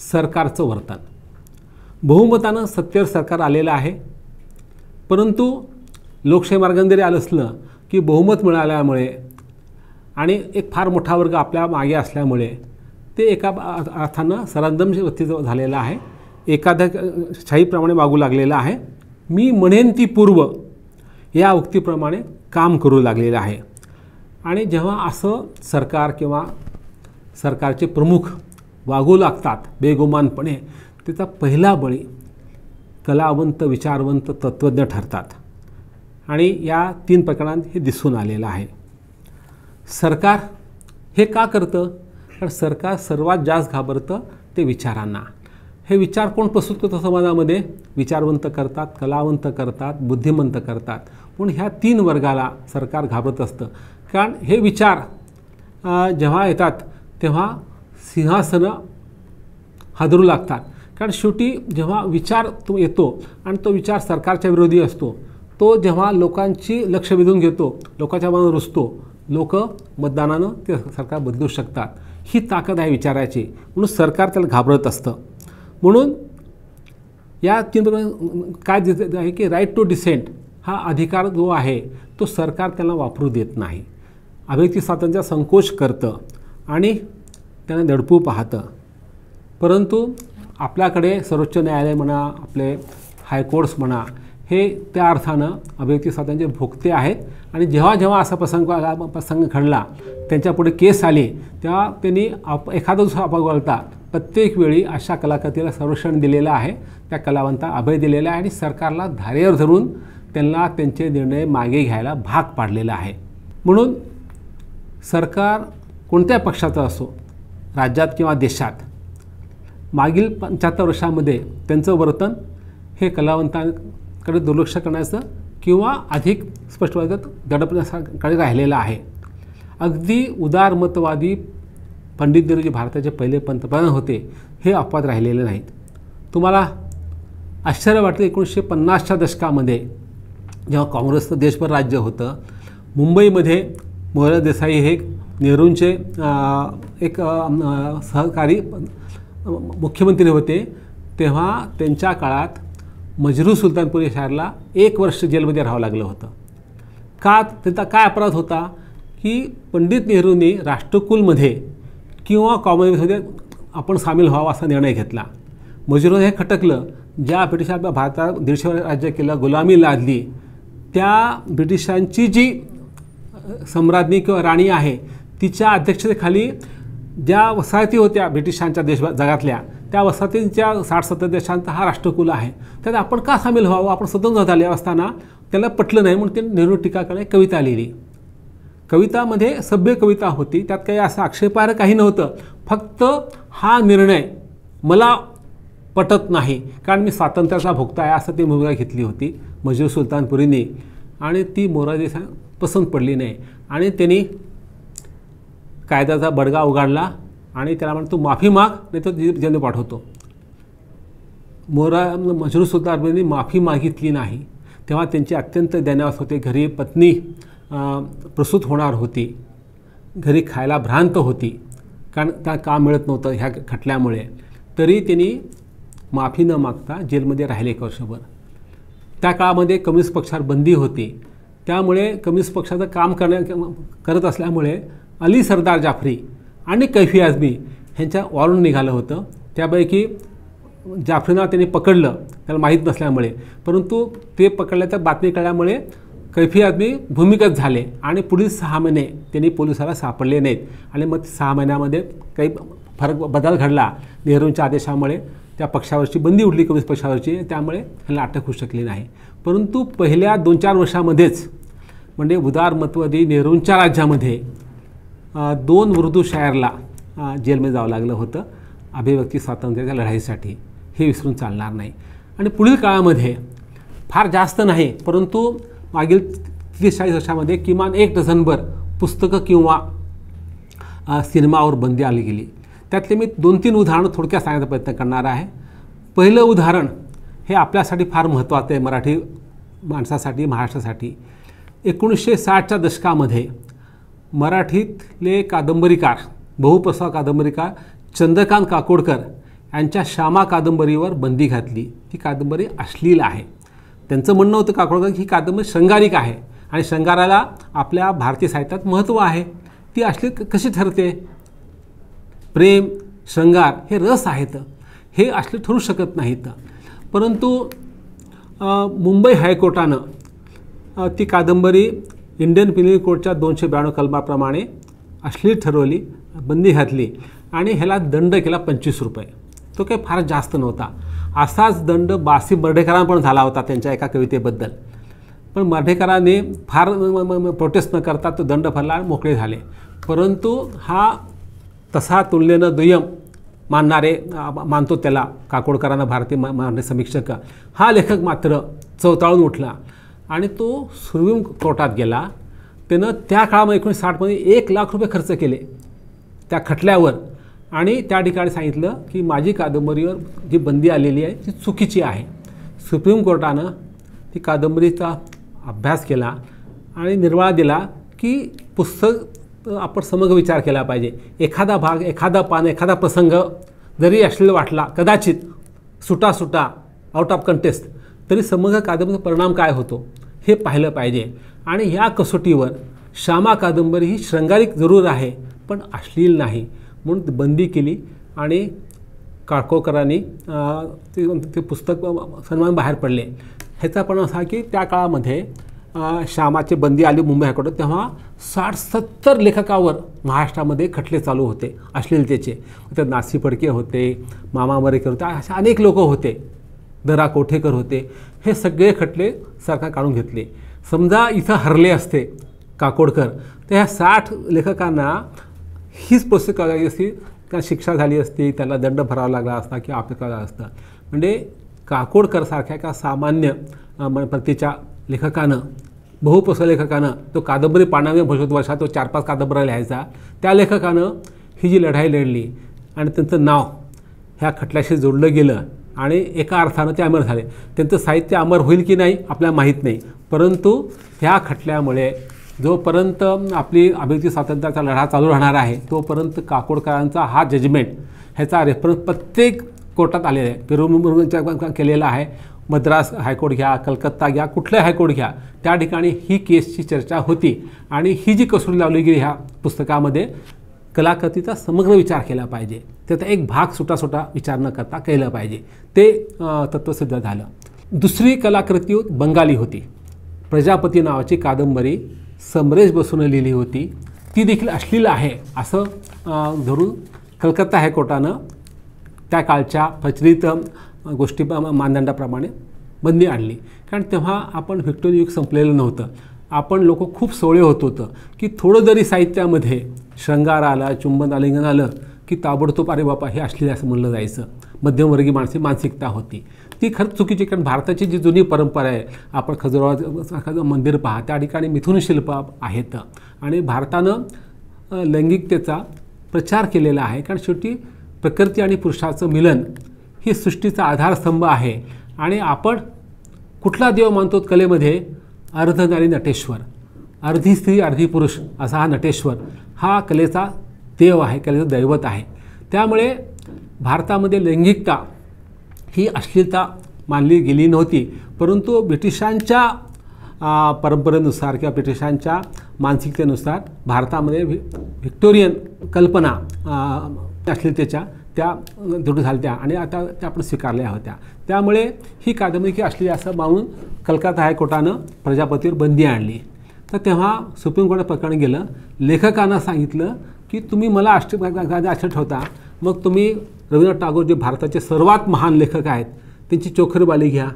सरकारचं वर्तन. बहुमतानं सत्तेवर सरकार आलेलं आहे, परंतु लोकशाही मार्गाने जरी आलं असलं की बहुमत मिळाल्यामुळे आणि एक फार मोठा वर्ग आपल्या मागे असल्यामुळे ते एका अर्थानं सरंजामवृत्ती झालेलं आहे. एकादशाहीप्रमाणे वागू लागलेलं आहे. मी म्हणेन ती पूर्व या उक्तीप्रमाणे काम करू लागलेलं आहे. आणि जेव्हा असं सरकार किंवा सरकारचे प्रमुख वागू लागतात बेगुमानपणे, त्याचा पहिला बळी कलावंत, विचारवंत, तत्त्वज्ञ ठरतात. आणि या 3 प्रकरणात हे दिसून आलेलं आहे. सरकार हे का करतं? कारण सरकार सर्वात जास्त घाबरतं ते विचारांना. हे विचार कोण प्रस्तुत करतं समाजामध्ये? विचारवंत करतात, कलावंत करतात, बुद्धिमंत करतात. म्हणून ह्या 3 वर्गाला सरकार घाबरत असतं. कारण हे विचार जेव्हा येतात तेव्हा सिंहासनं हादरू लागतात. कारण शेवटी जेव्हा विचार तो येतो आणि तो विचार सरकारच्या विरोधी असतो, तो जेव्हा लोकांची लक्ष वेधून घेतो, लोकांच्या मनात रुजतो, लोक मतदानानं ते सरकार बदलू शकतात. ही ताकद आहे विचाराची. म्हणून सरकार त्याला घाबरत असतं. म्हणून या 3 काय दिसत आहे की राईट टू डिसेंट हा अधिकार जो आहे तो सरकार त्यांना वापरू देत नाही. अभिव्यक्ती स्वातंत्र्याचा संकोच करतं आणि त्यांना दडपू पाहतं. परंतु आपल्याकडे सर्वोच्च न्यायालय म्हणा, आपले हायकोर्ट्स म्हणा, हे त्या अर्थानं अभिव्यक्ती स्वातंत्र्याचे भोगते आहेत. आणि जेव्हा जेव्हा असा प्रसंग घडला, त्यांच्यापुढे केस आली, तेव्हा त्यांनी एखादा दुसरा वगळता प्रत्येक वेळी अशा कलाकृतीला संरक्षण दिलेलं आहे, त्या कलावंताला अभय दिलेला आहे आणि सरकारला धारेवर धरून त्यांना त्यांचे निर्णय मागे घ्यायला भाग पाडलेला आहे. म्हणून सरकार कोणत्या पक्षाचं असो, राज्यात किंवा देशात, मागील 75 वर्षामध्ये त्यांचं वर्तन हे कलावंतांकडे दुर्लक्ष करण्याचं किंवा अधिक स्पष्टपणे दडपण्याकडे राहिलेलं आहे. अगदी उदारमतवादी पंडित नेहरू जे भारताचे पहिले पंतप्रधान होते, हे अपवाद राहिलेले नाहीत. तुम्हाला आश्चर्य वाटतं 1950च्या दशकामध्ये जेव्हा काँग्रेसचं देशभर राज्य होतं, मुंबईमध्ये मोरारजी देसाई हे नेहरूंचे एक सहकारी मुख्यमंत्री होते. तेव्हा त्यांच्या काळात मजरू सुलतानपुरी शहराला 1 वर्ष जेलमध्ये राहावं लागलं होतं. का? त्यांचा काय अपराध होता की पंडित नेहरूंनी राष्ट्रकुलमध्ये किंवा कॉमनवेल्थमध्ये आपण सामील व्हावा असा निर्णय घेतला. मजरू हे खटकलं. ज्या ब्रिटिशांनी भारतात 150 वर्ष राज्य केलं, गुलामी लादली, त्या ब्रिटिशांची जी सम्राज्ञी किंवा राणी आहे, तिच्या अध्यक्षतेखाली ज्या वसाहती होत्या ब्रिटिशांच्या जगातल्या, त्या वसाहतींच्या 60-70 देशांचा हा राष्ट्रकुल आहे. त्यात आपण का सामील व्हावं? आपण स्वतंत्र झाले असताना त्याला पटलं नाही, म्हणून ते नेहरू टीका करणे कविता लिहिली. कवितामध्ये सभ्य कविता होती, त्यात काही असं आक्षेपार्ह काही नव्हतं. फक्त हा निर्णय मला पटत नाही, कारण मी स्वातंत्र्याचा भोगता आहे असं ती भूमिका घेतली होती मजरू सुलतानपुरींनी. आणि ती मोरारजी पसंत पडली नाही आणि त्यांनी कायद्याचा बडगा उघडला आणि त्याला म्हणतो, तू माफी माग, नाही तर जेलमध्ये पाठवतो. मजरू सुलतानपुरींनी माफी मागितली नाही. तेव्हा त्यांची अत्यंत दयनीय होते. घरी पत्नी प्रसूत होणार होती, घरी खायला भ्रांत होती, कारण त्या काम मिळत नव्हतं ह्या खटल्यामुळे. तरी त्यांनी माफी न मागता जेलमध्ये राहिले 1 वर्षभर. त्या काळामध्ये कम्युनिस्ट पक्षावर बंदी होती. त्यामुळे कम्युनिस्ट पक्षाचं काम करत असल्यामुळे अली सरदार जाफरी आणि कैफी आझमी ह्यांच्या वॉरंट निघालं होतं. त्यापैकी जाफरींना त्यांनी पकडलं, त्याला माहीत नसल्यामुळे, परंतु ते पकडल्याच्या बातमी कळल्यामुळे कैफी आझमी भूमिगत झाले आणि पुढील 6 महिने त्यांनी पोलिसाला सापडले नाहीत. आणि मग 6 महिन्यामध्ये काही बदल घडला. नेहरूंच्या आदेशामुळे त्या पक्षावरची बंदी उडली, कम्युनिस्ट पक्षावरची, त्यामुळे ह्याला अटक होऊ शकली नाही. परंतु पहिल्या 2-4 वर्षामध्येच, म्हणजे उदारमतवादी नेहरूंच्या राज्यामध्ये 2 उर्दू शायरला जेलमध्ये जावं लागलं होतं अभिव्यक्ती स्वातंत्र्याच्या लढाईसाठी. हे विसरून चालणार नाही. आणि पुढील काळामध्ये फार जास्त नाही, परंतु मागील 30-40 वर्षामध्ये किमान 1 डझनभर पुस्तकं किंवा सिनेमावर बंदी आली गेली. त्यातले मी 2-3 उदाहरणं थोडक्यात सांगण्याचा प्रयत्न करणार आहे. पहिलं उदाहरण हे आपल्यासाठी फार महत्त्वाचं आहे, मराठी माणसासाठी, महाराष्ट्रासाठी. 1960च्या दशकामध्ये मराठीतले कादंबरीकार, बहुप्रसार कादंबरीकार चंद्रकांत काकोडकर यांच्या श्यामा कादंबरीवर बंदी घातली. ती कादंबरी अश्लील आहे. त्यांचं म्हणणं होतं काकोडकर की ही कादंबरी शृंगारिक आहे आणि शृंगाराला आपल्या भारतीय साहित्यात महत्त्व आहे. ती अश्लील कशी ठरते? प्रेम, शृंगार हे रस आहेत, हे अश्लील ठरू शकत नाहीत. परंतु मुंबई हायकोर्टानं ती कादंबरी इंडियन पिनल कोडच्या 292 कलमाप्रमाणे अश्लील ठरवली, बंदी घातली आणि ह्याला दंड केला 25 रुपये. तो काही फार जास्त नव्हता. असाच दंड बासी बर्डेकरांना पण झाला होता त्यांच्या एका कवितेबद्दल. पण बर्डेकरांनी फार प्रोटेस्ट न करता तो दंड भरला आणि मोकळे झाले. परंतु हा तसा तुलनेनं दुय्यम मानतो त्याला काकोडकरांना भारतीय मराठी समीक्षक, हा लेखक मात्र चवताळून उठला आणि तो सुप्रीम कोर्टात गेला. त्यानं त्या काळामध्ये 1960मध्ये 1 लाख रुपये खर्च केले त्या खटल्यावर आणि त्या ठिकाणी सांगितलं की माझी कादंबरीवर जी बंदी आलेली आहे ती चुकीची आहे. सुप्रीम कोर्टानं ती कादंबरीचा अभ्यास केला आणि निर्वाळा दिला की पुस्तक आपण समग्र विचार केला पाहिजे. एखादा भाग, एखादा पान, एखादा प्रसंग जरी अश्लील वाटला, कदाचित सुटा आउट ऑफ कंटेस्ट, तरी समग्र कादंबरीचा परिणाम काय होतो हे पाहिलं पाहिजे. आणि ह्या कसोटीवर श्यामा कादंबरी ही शृंगारिक जरूर आहे पण अश्लील नाही म्हणून बंदी केली आणि काकोडकरांनी ते पुस्तक सन्मान बाहेर पडले. ह्याचा पण असा की त्या काळामध्ये श्यामाची बंदी आली मुंबई हायकोर्टात, तेव्हा 60-70 लेखकावर महाराष्ट्रामध्ये खटले चालू होते अश्लीलतेचे. तर नासी फडके होते, मामा मरेकर होते, असे अनेक लोक होते, दरा कोठेकर होते. हे सगळे खटले सरकार काढून घेतले. समजा इथं हरले असते काकोडकर तर ह्या 60 लेखकांना हीच पुस्तक करायची असती, त्या शिक्षा झाली असती, त्याला दंड भरावा लागला असता किंवा आपलं करायला असतं. म्हणजे काकोडकरसारख्या एका सामान्य प्रतीच्या लेखकानं, बहुप्रसार लेखकानं, तो कादंबरी पानावे भविष्यात वर्षात तो 4-5 कादंबऱ्या लिहायचा, त्या लेखकानं ही जी लढाई लढली आणि त्यांचं नाव ह्या खटल्याशी जोडलं गेलं आणि एका अर्थानं ते अमर झाले. त्यांचं साहित्य अमर होईल की नाही आपल्याला माहीत नाही, परंतु ह्या खटल्यामुळे जोपर्यंत आपली अभिव्यक्ती स्वातंत्र्याचा लढा चालू राहणार आहे तोपर्यंत काकोडकरांचा हा जजमेंट, ह्याचा रेफरन्स प्रत्येक कोर्टात आलेला आहे. पेरुंबुरच्या केलेला आहे. मद्रास हायकोर्ट घ्या, कलकत्ता घ्या, कुठलं हायकोर्ट घ्या, त्या ठिकाणी ही केसची चर्चा होती. आणि ही जी कसोटी लावली गेली ह्या पुस्तकामध्ये, कलाकृतीचा समग्र विचार केला पाहिजे, त्याचा एक भाग सुटा विचार न करता केला पाहिजे, ते तत्त्वसिद्ध झालं. दुसरी कलाकृती बंगाली होती. प्रजापती नावाची कादंबरी समरेश बसून लिहिली होती. ती देखील अश्लील आहे असं धरून कलकत्ता हायकोर्टानं त्या काळच्या प्रचलित गोष्टी मानदंडाप्रमाणे बंदी आणली. कारण तेव्हा आपण व्हिक्टोरियन युग संपलेलं नव्हतं. आपण लोक खूप सोळे होत होतं की थोडं जरी साहित्यामध्ये शृंगार आला, चुंबन आलिंगन आलं की ताबडतोब अरे बापा हे अश्लील असं म्हणलं जायचं. मध्यमवर्गीय मानसिकता होती ती खरंच चुकीची. कारण भारताची जी जुनी परंपरा आहे, आपण खजुराहो मंदिर पहा, त्या ठिकाणी मिथुन शिल्प आहेत आणि भारतानं लैंगिकतेचा प्रचार केलेला आहे. कारण शेवटी प्रकृती आणि पुरुषाचं मिलन ही सृष्टीचा आधारस्तंभ आहे. आणि आपण कुठला देव मानतो कलेमध्ये? अर्धनारी नटेश्वर, अर्धी स्त्री अर्धी पुरुष असा हा नटेश्वर हा कलेचा देव आहे, कलेचं दैवत आहे. त्यामुळे भारतामध्ये लैंगिकता ही अश्लीलता मानली गेली नव्हती. परंतु ब्रिटिशांच्या परंपरेनुसार किंवा ब्रिटिशांच्या मानसिकतेनुसार भारतामध्ये व्हिक्टोरियन कल्पना अश्लीलतेच्या त्या दृढ झाल्या आणि आता त्या आपण स्वीकारल्या होत्या. त्यामुळे ही कादंबरी की अश्लील असं मानून कलकत्ता हायकोर्टानं प्रजापतीवर बंदी आणली. तर तेव्हा सुप्रीम कोर्टात प्रकरण गेलं. लेखकांना सांगितलं की तुम्ही मला अश्लील ठेवता, मग तुम्ही रवींद्रनाथ टागोर जे भारताचे सर्वात महान लेखक आहेत त्यांची चोखरबाली घ्या,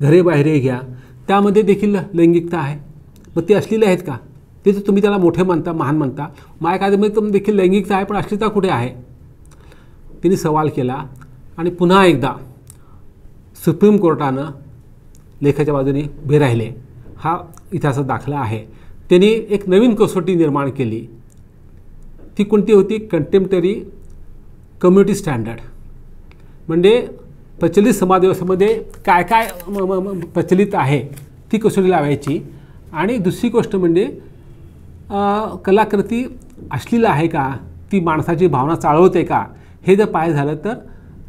घरे बाहेरे घ्या, त्यामध्ये देखील लैंगिकता आहे. मग ते अश्लील आहेत का? ते तर तुम्ही त्याला मोठे मानता, महान मानता. माझ्या कादंबरीत तुम्ही देखील लैंगिकता आहे पण अश्लीलता कुठे आहे? तिने सवाल केला आणि पुन्हा एकदा सुप्रीम कोर्टानं लेखाच्या बाजूने उभे राहिले. हा इतिहासात दाखला आहे. त्यांनी एक नवीन कसोटी निर्माण केली. ती कोणती होती? Contemporary community standard. म्हणजे प्रचलित समाज व्यवस्थेमध्ये काय काय प्रचलित आहे ती कसोटी लावायची. आणि दुसरी गोष्ट म्हणजे कलाकृती अश्लील आहे का, ती माणसाची भावना चाळवते का, हे जर पाहायचं झालं तर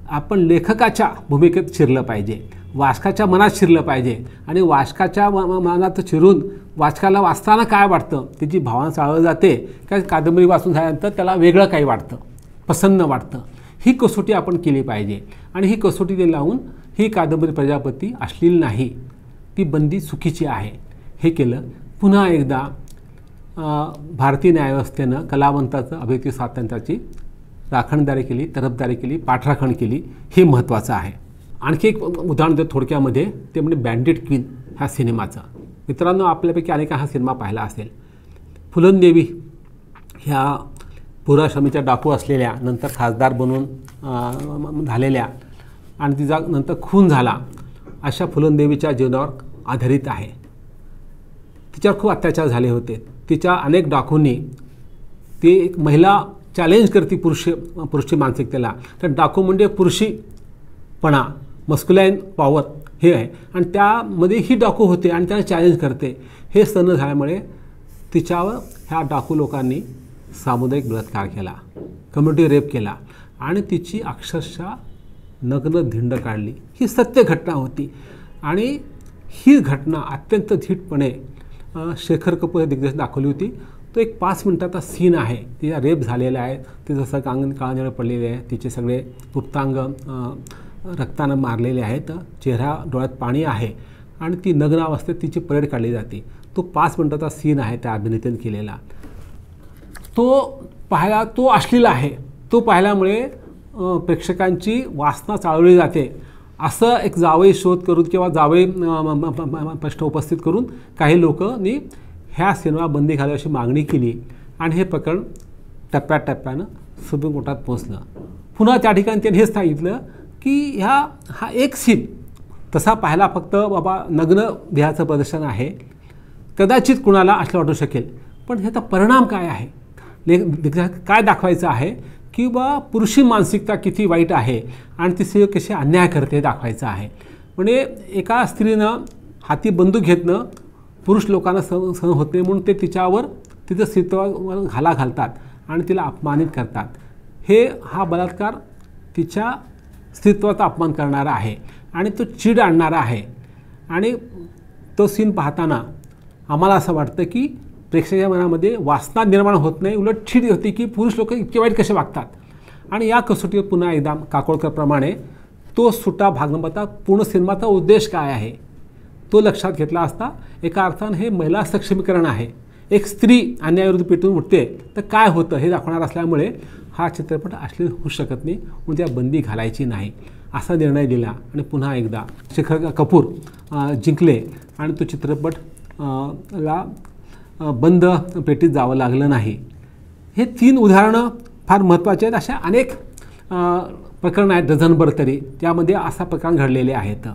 आपण लेखकाच्या भूमिकेत शिरलं पाहिजे, वाचकाच्या मनात शिरलं पाहिजे. आणि वाचकाच्या मनात शिरून वाचकाला वाचताना काय वाटतं, त्याची भावना चाळवली जाते का कादंबरी वाचून झाल्यानंतर त्याला वेगळं काही वाटतं, प्रसन्न वाटतं, ही कसोटी आपण केली पाहिजे. आणि ही कसोटी लावून ही कादंबरी प्रजापती अश्लील नाही, ती बंदी चुकीची आहे, हे केलं. पुन्हा एकदा भारतीय न्यायव्यवस्थेनं कलावंताचं अभिव्यक्ती स्वातंत्र्याची राखणदारी केली, तरफदारी केली, पाठराखण केली, हे महत्त्वाचं आहे. आणखी एक उदाहरण देतो थोडक्यामध्ये, ते म्हणजे बँडिट क्वीन ह्या सिनेमाचं. मित्रांनो, आपल्यापैकी अनेक हा सिनेमा पाहिला असेल. फुलनदेवी ह्या पुराश्रमीच्या डाकू असलेल्या, नंतर खासदार बनून झालेल्या आणि तिचा नंतर खून झाला अशा फुलनदेवीच्या जीवनावर आधारित आहे. तिच्यावर खूप अत्याचार झाले होते. तिच्या अनेक डाकूंनी, ती एक महिला चॅलेंज करते पुरुषी मानसिकतेला. तर डाकू म्हणजे पुरुषीपणा, मस्क्युलाईन पॉवर हे आहे. आणि त्यामध्ये ही डाकू होते आणि त्याला चॅलेंज करते. हे सण झाल्यामुळे तिच्यावर ह्या डाकू लोकांनी सामुदायिक बलात्कार केला, कम्युनिटी रेप केला आणि तिची अक्षरशः नग्न धिंड काढली. ही सत्य घटना होती. आणि ही घटना अत्यंत धीटपणे शेखर कपूर हे दिग्दर्शक दाखवली होती. तो एक 5 मिनिटाचा सीन आहे. तिचा रेप झालेला आहे, तिचं सगळं काळनिळं पडलेले आहे, तिचे सगळे गुप्तांग रक्तानं मारलेले आहेत, चेहरा डोळ्यात पाणी आहे आणि ती नग्न अवस्थेत तिची परेड काढली जाते. तो 5 मिनिटाचा सीन आहे त्या अभिनेत्याने केलेला. तो अश्लील आहे. तो पाहिल्यामुळे प्रेक्षकांची वासना चाळवली जाते. असं एक जावई शोध करून किंवा जावई प्रश्न उपस्थित करून काही लोकांनी ह्या सिनेमा बंदी घालावी अशी मागणी केली आणि हे प्रकरण टप्प्याटप्प्यानं सुप्रीम कोर्टात पोहोचलं. पुन्हा त्या ठिकाणी त्यांनी हेच सांगितलं की हा एक सीन तसा पाहायला फक्त बाबा नग्न देहाचं प्रदर्शन आहे, कदाचित कुणाला असं वाटू शकेल, पण ह्याचा परिणाम काय आहे, काय दाखवायचं आहे की बा पुरुषी मानसिकता किती वाईट आहे आणि ती स्त्री कशी अन्याय करते दाखवायचं आहे. म्हणजे एका स्त्रीनं हाती बंदूक घेतणं पुरुष लोकांना सहन होत नाही म्हणून ते तिचं स्त्रीत्वावर घाला घालतात आणि तिला अपमानित करतात. हा बलात्कार तिच्या स्त्रीत्वाचा अपमान करणारा आहे आणि तो चीड आणणारा आहे. आणि तो सीन पाहताना आम्हाला असं वाटतं की प्रेक्षकाच्या मनामध्ये वासना निर्माण होत नाही, उलट चीड होती की पुरुष लोक इतके वाईट कसे वागतात. आणि या कसोटीवर पुन्हा एकदा काकोडकरप्रमाणे तो सुटा भाग न पाहता पूर्ण सिनेमाचा उद्देश काय आहे तो लक्षात घेतला असता एका अर्थानं हे महिला सक्षमीकरण आहे. एक स्त्री अन्यायाविरुद्ध पेटून उठते तर काय होतं हे दाखवणार असल्यामुळे हा चित्रपट अश्लील होऊ शकत नाही म्हणून त्या बंदी घालायची नाही असा निर्णय दिला. आणि पुन्हा एकदा शेखर कपूर जिंकले आणि तो चित्रपट ला बंद पेटीत जावं लागलं नाही. हे 3 उदाहरणं फार महत्त्वाचे आहेत. अशा अनेक प्रकरणं आहेत डझनभर तरी त्यामध्ये असा प्रकरण घडलेले आहेत.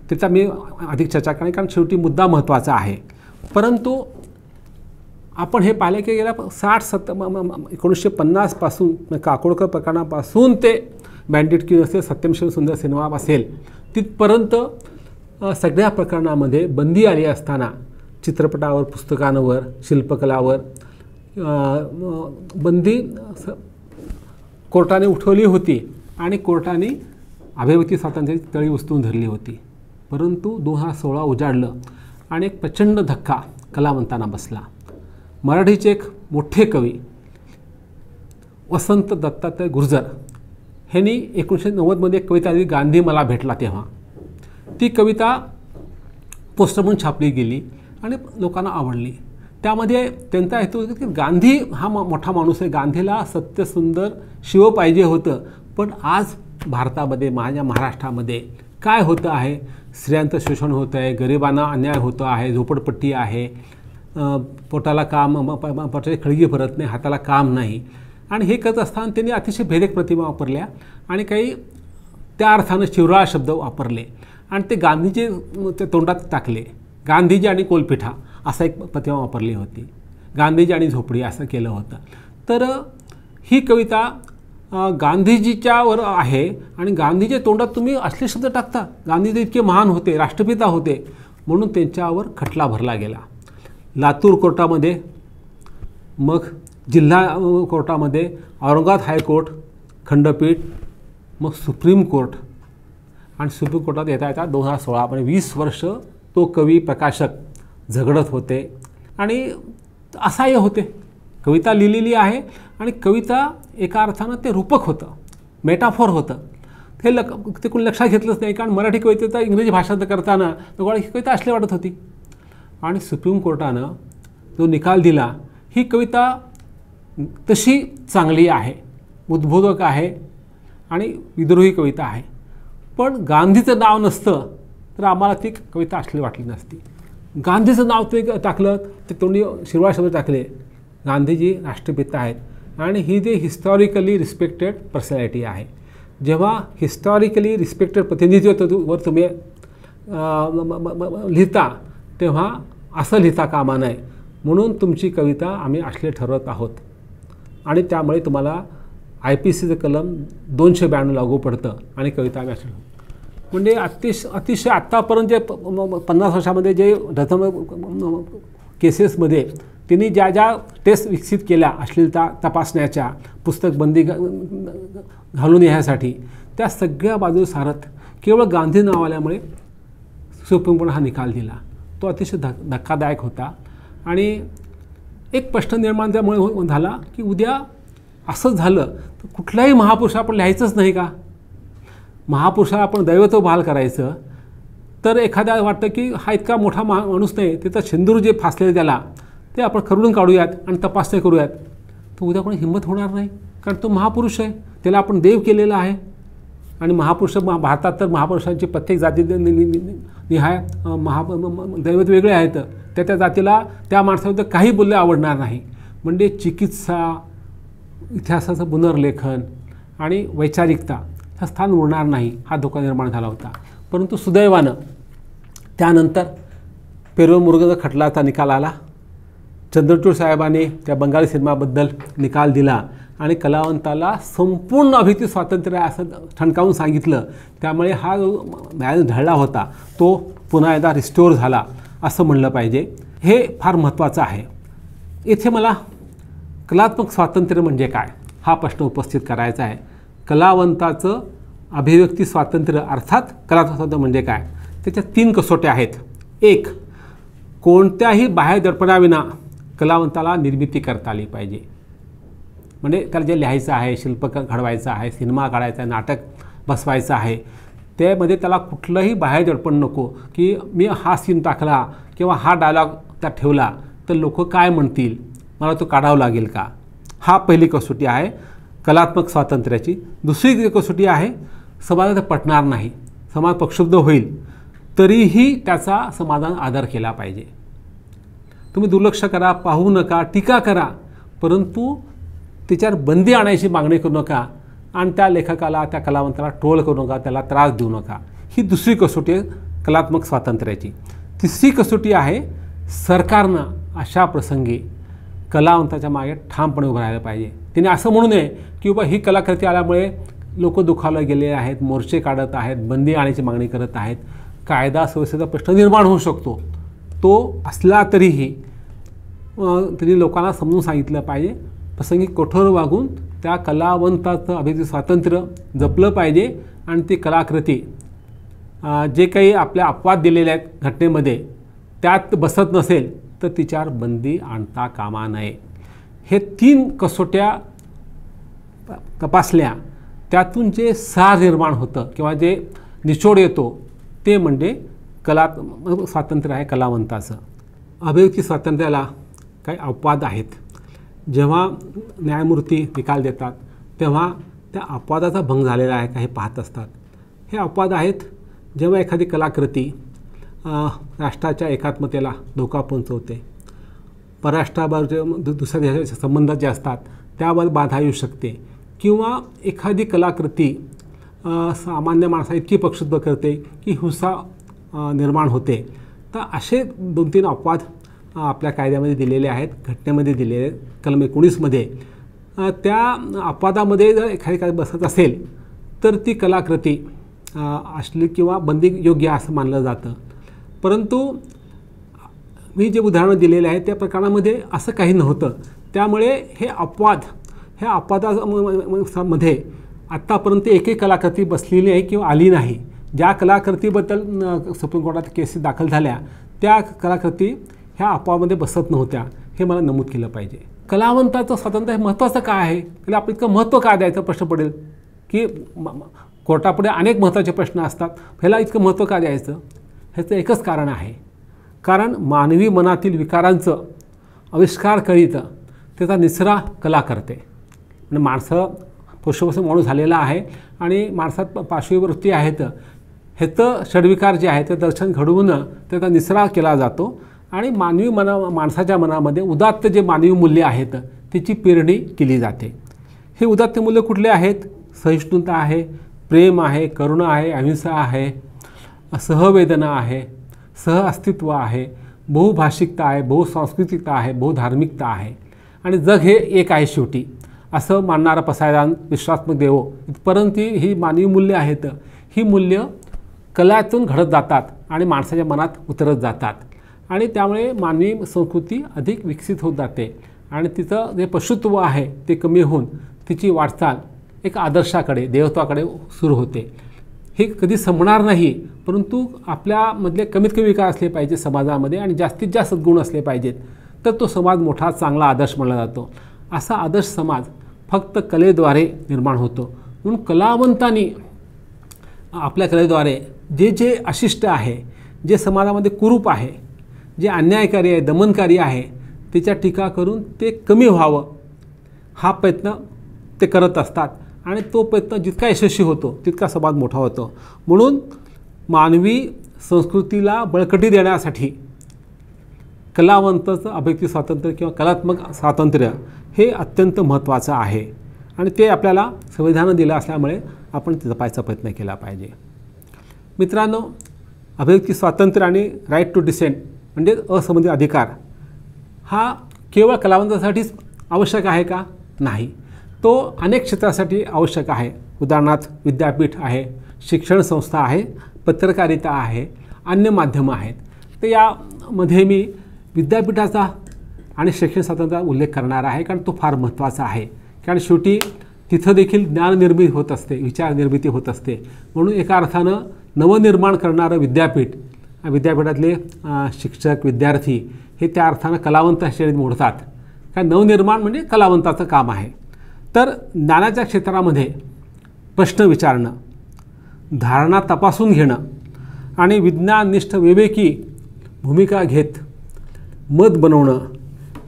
त्याचा मी अधिक चर्चा करेन कारण शेवटी मुद्दा महत्त्वाचा आहे. परंतु आपण हे पाहिले की गेल्या 1950 पासून काकोडकर प्रकरणापासून ते बँडिट क्वीन असेल, सत्यम शिव सुंदर सिनेमा असेल तिथपर्यंत सगळ्या प्रकरणामध्ये बंदी आली असताना चित्रपटावर, पुस्तकांवर, शिल्पकलावर बंदी कोर्टाने उठवली होती आणि कोर्टाने अभिव्यक्ती स्वातंत्र्याची तळी उचलून धरली होती. परंतु 2016 उजाडलं आणि एक प्रचंड धक्का कलावंतांना बसला. मराठीचे एक मोठे कवी वसंत दत्तात्रय गुर्जर ह्यांनी 1990मध्ये एक कविता लिहिली, गांधी मला भेटला तेव्हा. ती कविता पोस्टर म्हणून छापली गेली आणि लोकांना आवडली. त्यामध्ये त्यांचा हेतू होता की गांधी हा मोठा माणूस आहे, गांधीला सत्यसुंदर शिव पाहिजे होतं. पण आज भारतामध्ये, माझ्या महाराष्ट्रामध्ये काय होतं आहे, स्त्रियांचं शोषण होतं आहे, गरिबांना अन्याय होतो आहे, झोपडपट्टी आहे, पोटाला काम, पोटाची खळगी भरत नाही, हाताला काम नाही. आणि हे करत असताना त्यांनी अतिशय भेदक प्रतिमा वापरल्या आणि काही त्या अर्थानं शिवराळ शब्द वापरले आणि ते गांधीचे त्या तोंडात टाकले. गांधीजी आणि कोलपिठा असा एक प्रतिमा वापरली होती. गांधीजी आणि झोपडी असं केलं होतं. तर ही कविता गांधीजीच्यावर आहे आणि गांधीच्या तोंडात तुम्ही असले शब्द टाकता. गांधीजी इतके महान होते, राष्ट्रपिता होते, म्हणून त्यांच्यावर खटला भरला गेला. लातूर कोर्टामध्ये, मग जिल्हा कोर्टामध्ये, औरंगाबाद हायकोर्ट, खंडपीठ, मग सुप्रीम कोर्ट, आणि सुप्रीम कोर्टात येता येता 2016 म्हणजे 20 वर्ष तो कवी प्रकाशक झगडत होते आणि असहाय्य होते. कविता लिहिलेली आहे आणि कविता एका अर्थानं ते रूपक होतं, मेटाफोर होतं. ते कोणी लक्षात घेतलंच नाही, कारण मराठी कवितेचा इंग्रजी भाषांतर करताना ही कविता असली वाटत होती. आणि सुप्रीम कोर्टानं जो निकाल दिला, ही कविता तशी चांगली आहे, उद्बोधक आहे आणि विद्रोही कविता आहे. पण गांधीचं नाव नसतं तर आम्हाला ती कविता असली वाटली नसती. गांधीचं नाव ते टाकलं, ते तोंडी शिरवाळ शब्द टाकले. गांधीजी राष्ट्रपिता आहेत आणि ही जे हिस्टॉरिकली रिस्पेक्टेड पर्सनॅलिटी आहे. जेव्हा हिस्टॉरिकली रिस्पेक्टेड प्रतिनिधित्वावर तुम्ही लिहिता तेव्हा असं लिहिता कामा नये. म्हणून तुमची कविता आम्ही असले ठरवत आहोत आणि त्यामुळे तुम्हाला IPCचं कलम 292 लागू पडतं आणि कविता आम्ही असं. म्हणजे अतिशय आत्तापर्यंत जे 50 वर्षामध्ये जे केसेसमध्ये त्यांनी ज्या ज्या टेस्ट विकसित केल्या अश्लीलता तपासण्याच्या, पुस्तक बंदी घालून येण्यासाठी, त्या सगळ्या बाजू सारत केवळ गांधी नाव आल्यामुळे सुप्रीम कोर्टाने हा निकाल दिला. तो अतिशय धक्कादायक होता आणि एक प्रश्न निर्माण त्यामुळे झाला की उद्या असं झालं तर कुठलाही महापुरुष आपण लिहायचंच नाही का? महापुरुषाला आपण दैवत्व बहाल करायचं तर एखाद्या वाटतं की हा इतका मोठा माणूस नाही, त्याचा शेंदूर जे फासलेलं त्याला ते आपण खरडून काढूयात आणि तपासणी करूयात, तर उद्या कोणी हिंमत होणार नाही. कारण तो महापुरुष आहे, त्याला आपण देव केलेला आहे. आणि महापुरुष भारतात तर महापुरुषांची प्रत्येक जाती निहाय दैवत वेगळे आहेत. त्या जातीला त्या माणसाबद्दल काही बोलले आवडणार नाही. म्हणजे चिकित्सा, इतिहासाचं पुनर्लेखन आणि वैचारिकता ह्या स्थान उरणार नाही, हा धोका निर्माण झाला होता. परंतु सुदैवानं त्यानंतर पेरुमुरुगन खटल्याचा निकाल आला. चंद्रचूड साहेबांनी त्या बंगाली सिनेमाबद्दल निकाल दिला आणि कलावंताला संपूर्ण अभिव्यक्ती स्वातंत्र्य असं ठणकावून सांगितलं. त्यामुळे हा जो बॅलन्स ढळला होता तो पुन्हा एकदा रिस्टोअर झाला असं म्हणलं पाहिजे. हे फार महत्त्वाचं आहे. इथे मला कलात्मक स्वातंत्र्य म्हणजे काय हा प्रश्न उपस्थित करायचा आहे. कलावंताचं अभिव्यक्ती स्वातंत्र्य अर्थात कलात्मक स्वातंत्र्य म्हणजे काय, त्याच्या 3 कसोट्या आहेत. एक, कोणत्याही बाह्य दडपणाविना कलावंताला निर्मिती करता आली पाहिजे. म्हणजे त्याला जे लिहायचं आहे, शिल्प घडवायचं आहे, सिनेमा काढायचा आहे, नाटक बसवायचं आहे, त्यामध्ये त्याला कुठलंही बाह्य दडपण नको की मी हा सीन टाकला किंवा हा डायलॉग त्यात ठेवला तर लोक काय म्हणतील, मला तो काढावं लागेल का. हा पहिली कसोटी आहे कलात्मक स्वातंत्र्याची. दुसरी कसोटी आहे समाजात पटणार नाही, समाज प्रक्षुब्ध होईल, तरीही त्याचा समाजाने आदर केला पाहिजे. तुम्ही दुर्लक्ष करा, पाहू नका, टीका करा, परंतु त्याच्यावर बंदी आणायची मागणी करू नका आणि त्या लेखकाला, त्या कलावंताला ट्रोल करू नका, त्याला त्रास देऊ नका. ही दुसरी कसोटी आहे कलात्मक स्वातंत्र्याची. तिसरी कसोटी आहे सरकारनं अशा प्रसंगी कलावंताच्या मागे ठामपणे उभं राहायला पाहिजे. तिने असं म्हणू नये की बाबा ही कलाकृती आल्यामुळे लोक दुखावले गेले आहेत, मोर्चे काढत आहेत, बंदी आणायची मागणी करत आहेत, कायदा सुव्यवस्थेचा प्रश्न निर्माण होऊ शकतो. तो असला तरीही तरी लोकांना समजून सांगितलं पाहिजे, प्रसंगी कठोर वागून त्या कलावंताचं अभिव्यक्ती स्वातंत्र्य जपलं पाहिजे आणि ती कलाकृती जे काही आपल्या अपवाद दिलेले आहेत घटनेमध्ये त्यात बसत नसेल तर तिच्यावर बंदी आणता कामा नये. हे 3 कसोट्या तपासल्या, त्यातून जे सार निर्माण होतं किंवा जे निचोड येतो ते म्हणजे स्वातंत्र्य आहे कलावंताचं. अभिव्यक्ती स्वातंत्र्याला काही अपवाद आहेत. जेव्हा न्यायमूर्ती निकाल देतात तेव्हा त्या अपवादाचा भंग झालेला आहे का हे पाहत असतात. हे अपवाद आहेत जेव्हा एखादी कलाकृती राष्ट्राच्या एकात्मतेला धोका पोहोचवते, परराष्ट्राबरोबर दुसऱ्या देशाच्या संबंधात जे असतात त्यावर बाधा येऊ शकते, किंवा एखादी कलाकृती सामान्य माणसा इतकी प्रक्षुब्ध करते की हिंसा निर्माण होते. तर असे 2-3 अपवाद आपल्या कायद्यामध्ये दिलेले आहेत, घटनेमध्ये दिलेले आहेत. कलम 19मध्ये त्या अपवादामध्ये जर एखादी काय बसत असेल तर ती कलाकृती अश्लील किंवा बंदी योग्य असं मानलं जातं. परंतु मी जे उदाहरणं दिलेले आहेत त्या प्रकरणामध्ये असं काही नव्हतं. त्यामुळे ह्या अपवादामध्ये आत्तापर्यंत एकही कलाकृती बसलेली आहे किंवा आली नाही. ज्या कलाकृतीबद्दल सुप्रीम कोर्टात केसेस दाखल झाल्या त्या कलाकृती ह्या अपवादामध्ये बसत नव्हत्या, हे मला नमूद केलं पाहिजे. कलावंताचं स्वातंत्र्य महत्त्वाचं काय आहे, त्याला आपण इतकं महत्त्व का द्यायचा प्रश्न पडेल की कोर्टापुढे अनेक महत्त्वाचे प्रश्न असतात, ह्याला इतकं महत्त्व का द्यायचं. ह्याचं एकच कारण आहे, कारण मानवी मनातील विकारांचं आविष्कार करीत त्याचा निचरा कला करते. म्हणजे माणसं पुरुषापासून माणूस झालेला आहे आणि माणसात पार्श्ववृत्ती आहेत, ह्याचं षड्विकार जे आहे ते दर्शन घडवून त्याचा निचरा केला जातो आणि माणसाच्या मनामध्ये उदात्त जे मानवी मूल्य आहेत त्याची पेरणी केली जाते. हे उदात्त मूल्य कुठले आहेत? सहिष्णुता आहे, प्रेम आहे, करुणा आहे, अहिंसा आहे, सहवेदना आहे, सहअस्तित्व आहे, बहुभाषिकता आहे, बहुसांस्कृतिकता आहे, बहुधार्मिकता आहे आणि जग हे एक आहे शेवटी असं मानणारा पसायदान विश्वात्मक देवो. इथपर्यंत ही मानवी मूल्य आहेत, ही मूल्य कलातून घडत जातात आणि माणसाच्या मनात उतरत जातात आणि त्यामुळे मानवी संस्कृती अधिक विकसित होत जाते आणि तिचं जे पशुत्व आहे ते कमी होऊन तिची वाटचाल एक आदर्शाकडे, देवत्वाकडे सुरू होते. हे कधी संपणार नाही, परंतु आपल्यामधले कमीत कमी विकार असले पाहिजे समाजामध्ये आणि जास्तीत जास्त सद्गुण असले पाहिजेत, तर तो समाज मोठा चांगला आदर्श मानला जातो. असा आदर्श समाज फक्त कलेद्वारे निर्माण होतो. म्हणून कलावंतांनी आपल्या कलेद्वारे जे जे अशिष्ट आहे, जे समाजामध्ये कुरूप आहे, जे अन्यायकारी आहे, दमनकारी आहे, त्याच्या टीका करून ते कमी व्हावं हा प्रयत्न ते करत असतात आणि तो प्रयत्न जितका यशस्वी होतो तितका समाज मोठा होतो. म्हणून मानवी संस्कृतीला बळकटी देण्यासाठी कलावंताचं अभिव्यक्ती स्वातंत्र्य किंवा कलात्मक स्वातंत्र्य हे अत्यंत महत्त्वाचं आहे आणि ते आपल्याला संविधानानं दिलं असल्यामुळे आपण ते जपायचा प्रयत्न केला पाहिजे. मित्रांनो, अभिव्यक्ती स्वातंत्र्य आणि राईट टू डिसेंट म्हणजे असंबंधित अधिकार हा केवळ कलावंतासाठीच आवश्यक आहे का? नाही, तो अनेक क्षेत्रासाठी आवश्यक आहे. उदाहरणार्थ विद्यापीठ आहे, शिक्षण संस्था आहे, पत्रकारिता आहे, अन्य माध्यमं आहेत. तर यामध्ये मी विद्यापीठाचा आणि शैक्षणिक स्वातंत्र्याचा उल्लेख करणार आहे, कारण तो फार महत्त्वाचा आहे. कारण शेवटी तिथं देखील ज्ञाननिर्मिती होत असते, विचारनिर्मिती होत असते. म्हणून एका अर्थानं नवनिर्माण करणारं विद्यापीठ, विद्यापीठातले शिक्षक विद्यार्थी हे त्या अर्थानं कलावंत श्रेणीत मोडतात, कारण नवनिर्माण म्हणजे कलावंताचं काम आहे. तर ज्ञानाच्या क्षेत्रामध्ये प्रश्न विचारणं, धारणा तपासून घेणं आणि विज्ञाननिष्ठ विवेकी भूमिका घेत मत बनवणं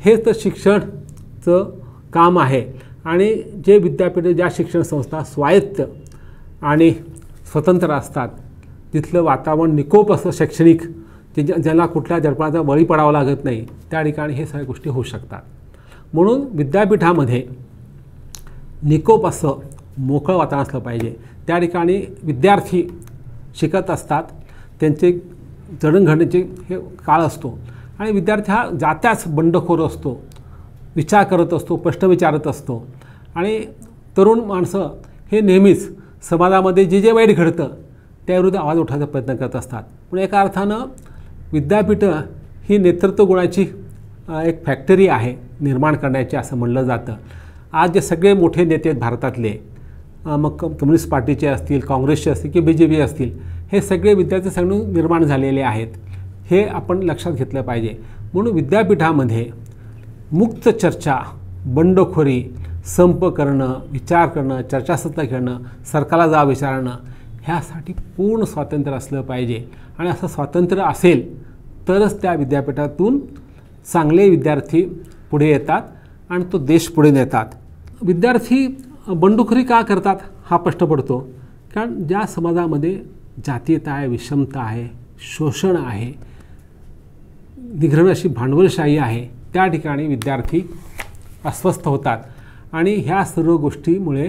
हे तर शिक्षणाचं काम आहे. आणि जे विद्यापीठ, ज्या शिक्षण संस्था स्वायत्त आणि स्वतंत्र असतात, तिथलं वातावरण निकोप असं शैक्षणिक, ज्याला कुठल्या दडपणाचा बळी पडावा लागत नाही, त्या ठिकाणी हे सगळ्या गोष्टी होऊ शकतात. म्हणून विद्यापीठामध्ये निकोप असं मोकळं वातावरण असलं पाहिजे. त्या ठिकाणी विद्यार्थी शिकत असतात, त्यांचे जडणघडणीचे हे काळ असतो आणि विद्यार्थी हा जात्याच बंडखोर असतो, विचार करत असतो, प्रश्न विचारत असतो आणि तरुण माणसं हे नेहमीच समाजामध्ये जे जे वाईट घडतं त्याविरुद्ध आवाज उठवायचा प्रयत्न करत असतात. पण एका अर्थानं विद्यापीठं ही नेतृत्व गुणाची एक फॅक्टरी आहे निर्माण करण्याची असं म्हणलं जातं. आज जे सगळे मोठे नेते आहेत भारतातले, मग कम्युनिस्ट पार्टीचे असतील, काँग्रेसचे असतील की BJP असतील, हे सगळे विद्यार्थी संघ निर्माण झालेले आहेत. हे आपण लक्षात घेतलं पाहिजे. म्हणून विद्यापीठामध्ये मुक्त चर्चा, बंडखोरी, संप करणं, विचार करणं, चर्चासत्र घेणं, सरकारला जा विचारणं, ह्यासाठी पूर्ण स्वातंत्र्य असलं पाहिजे. आणि असं स्वातंत्र्य असेल तरच त्या विद्यापीठातून चांगले विद्यार्थी पुढे येतात आणि तो देश पुढे नेतात. विद्यार्थी बंडखोरी का करतात हा प्रश्न पडतो, कारण ज्या समाजामध्ये जातीयता आहे, विषमता आहे, शोषण आहे, निघृण अशी भांडवलशाही आहे, त्या ठिकाणी विद्यार्थी अस्वस्थ होतात आणि ह्या सर्व गोष्टीमुळे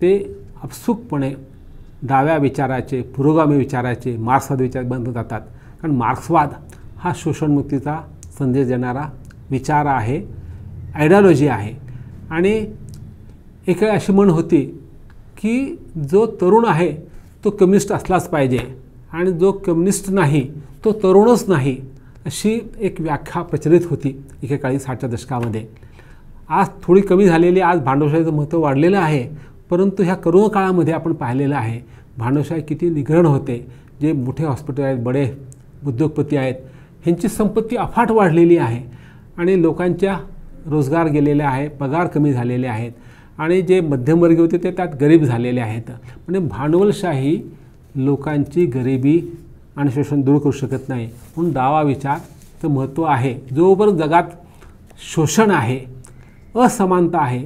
ते आपसुकपणे डाव्या विचाराचे, पुरोगामी विचाराचे, मार्क्सवाद विचार बनत जातात. कारण मार्क्सवाद हा शोषणमुक्तीचा संदेश देणारा विचार आहे, आयडियॉलॉजी आहे. आणि एक अशी म्हण होती की जो तरुण आहे तो कम्युनिस्ट असलाच पाहिजे आणि जो कम्युनिस्ट नाही तो तरुणच नाही, अशी एक व्याख्या प्रचलित होती एकेकाळी 60च्या दशकामध्ये. आज थोडी कमी झालेली, आज भांडवलशाहीचं महत्त्व वाढलेलं आहे. परंतु ह्या करोना काळामध्ये आपण पाहिलेलं आहे भांडवलशाही किती निग्रहण होते. जे मोठे हॉस्पिटल आहेत, बडे उद्योगपती आहेत, ह्यांची संपत्ती अफाट वाढलेली आहे आणि लोकांच्या रोजगार गेलेले आहे, पगार कमी झालेले आहेत आणि जे मध्यमवर्गीय होते ते त्यात गरीब झालेले आहेत. म्हणजे भांडवलशाही लोकांची गरिबी आणि शोषण दूर करू शकत नाही. म्हणून डावा विचाराचं महत्त्व आहे. जोपर्यंत जगात शोषण आहे, असमानता आहे,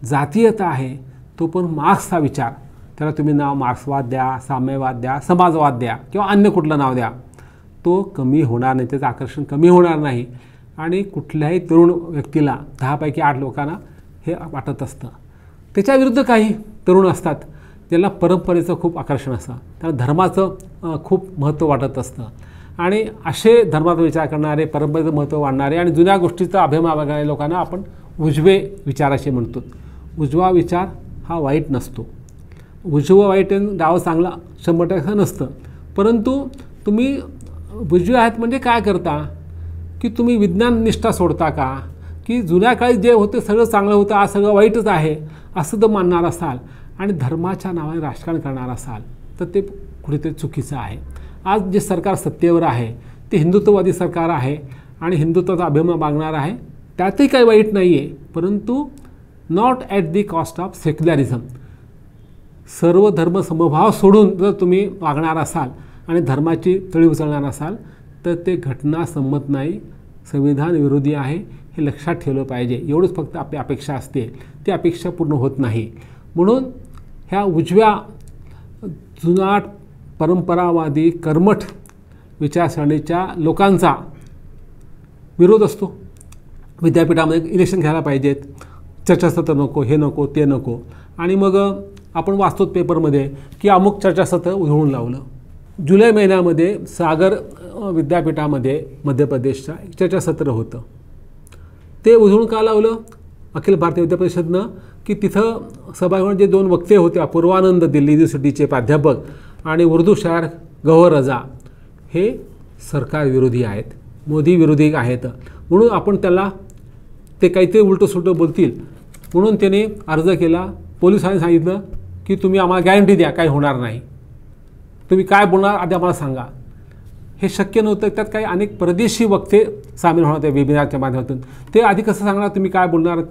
जातीयता आहे, तो पण मार्क्सचा विचार, त्याला तुम्ही नाव मार्क्सवाद द्या, साम्यवाद द्या, समाजवाद द्या किंवा अन्य कुठलं नाव द्या, तो कमी होणार नाही, त्याचं आकर्षण कमी होणार नाही. आणि कुठल्याही तरुण व्यक्तीला 10 पैकी 8 लोकांना हे वाटत असतं. त्याच्याविरुद्ध काही तरुण असतात ज्याला परंपरेचं खूप आकर्षण असतं, त्याला धर्माचं खूप महत्त्व वाटत असतं. आणि असे धर्माचा विचार करणारे, परंपरेचं महत्त्व वाढणारे आणि जुन्या गोष्टीचा अभिमान बाळगणारे लोकांना आपण उजवे विचाराशी म्हणतो. उजवा विचार हा वाईट नसतो. उजवं वाईट डावं चांगला 100% नसतं. परंतु तुम्ही उजवे आहेत म्हणजे काय करता की तुम्ही विज्ञान निष्ठा सोडता का, की जुन्या काळी जे होते सगळं चांगलं होतं, आज सगळं वाईटच आहे असं जर मानणार असाल आणि धर्माच्या नावाने राजकारण करणार असाल तर ते कुठेतरी चुकीचं आहे. आज जे सरकार सत्तेवर आहे ते हिंदुत्ववादी सरकार आहे आणि हिंदुत्वाचा अभिमान बाळगणार आहे, त्यातही काही वाईट नाही आहे. परंतु not at the cost of secularism. सर्व धर्म समभाव सोडून जर तुम्ही वागणार असाल आणि धर्माची तळी उचलणार असाल तर ते घटना संमत नाही, संविधान विरोधी आहे, हे लक्षात ठेवलं पाहिजे. एवढंच फक्त आपली अपेक्षा असते, ती अपेक्षा पूर्ण होत नाही. म्हणून ह्या उजव्या जुनाट परंपरावादी कर्मठ विचारसरणीच्या लोकांचा विरोध असतो. विद्यापीठामध्ये इलेक्शन घ्यायला पाहिजेत, चर्चासत्र नको, हे नको, ते नको. आणि मग आपण वाचतो पेपरमध्ये की अमुक चर्चासत्र उधळून लावलं. जुलै महिन्यामध्ये सागर विद्यापीठामध्ये मध्य प्रदेशचं चर्चासत्र होतं. ते उधळून का लावलं अखिल भारतीय विद्या परिषदनं, की तिथं सभागृहात जे 2 वक्ते होते, अपूर्वानंद दिल्ली युनिव्हर्सिटीचे प्राध्यापक आणि उर्दू शायर गौहर रजा, हे सरकार विरोधी आहेत, मोदी विरोधी आहेत. म्हणून आपण त्याला ते काहीतरी उलटं सुलटं बोलतील म्हणून त्याने अर्ज केला. पोलिसांनी सांगितलं की तुम्ही आम्हाला गॅरंटी द्या काही होणार नाही, तुम्ही काय बोलणार आधी आम्हाला सांगा. हे शक्य नव्हतं. त्यात काही अनेक परदेशी वक्ते सामील होणार होते वेबिनारच्या माध्यमातून. ते आधी कसं सांगणार तुम्ही काय बोलणार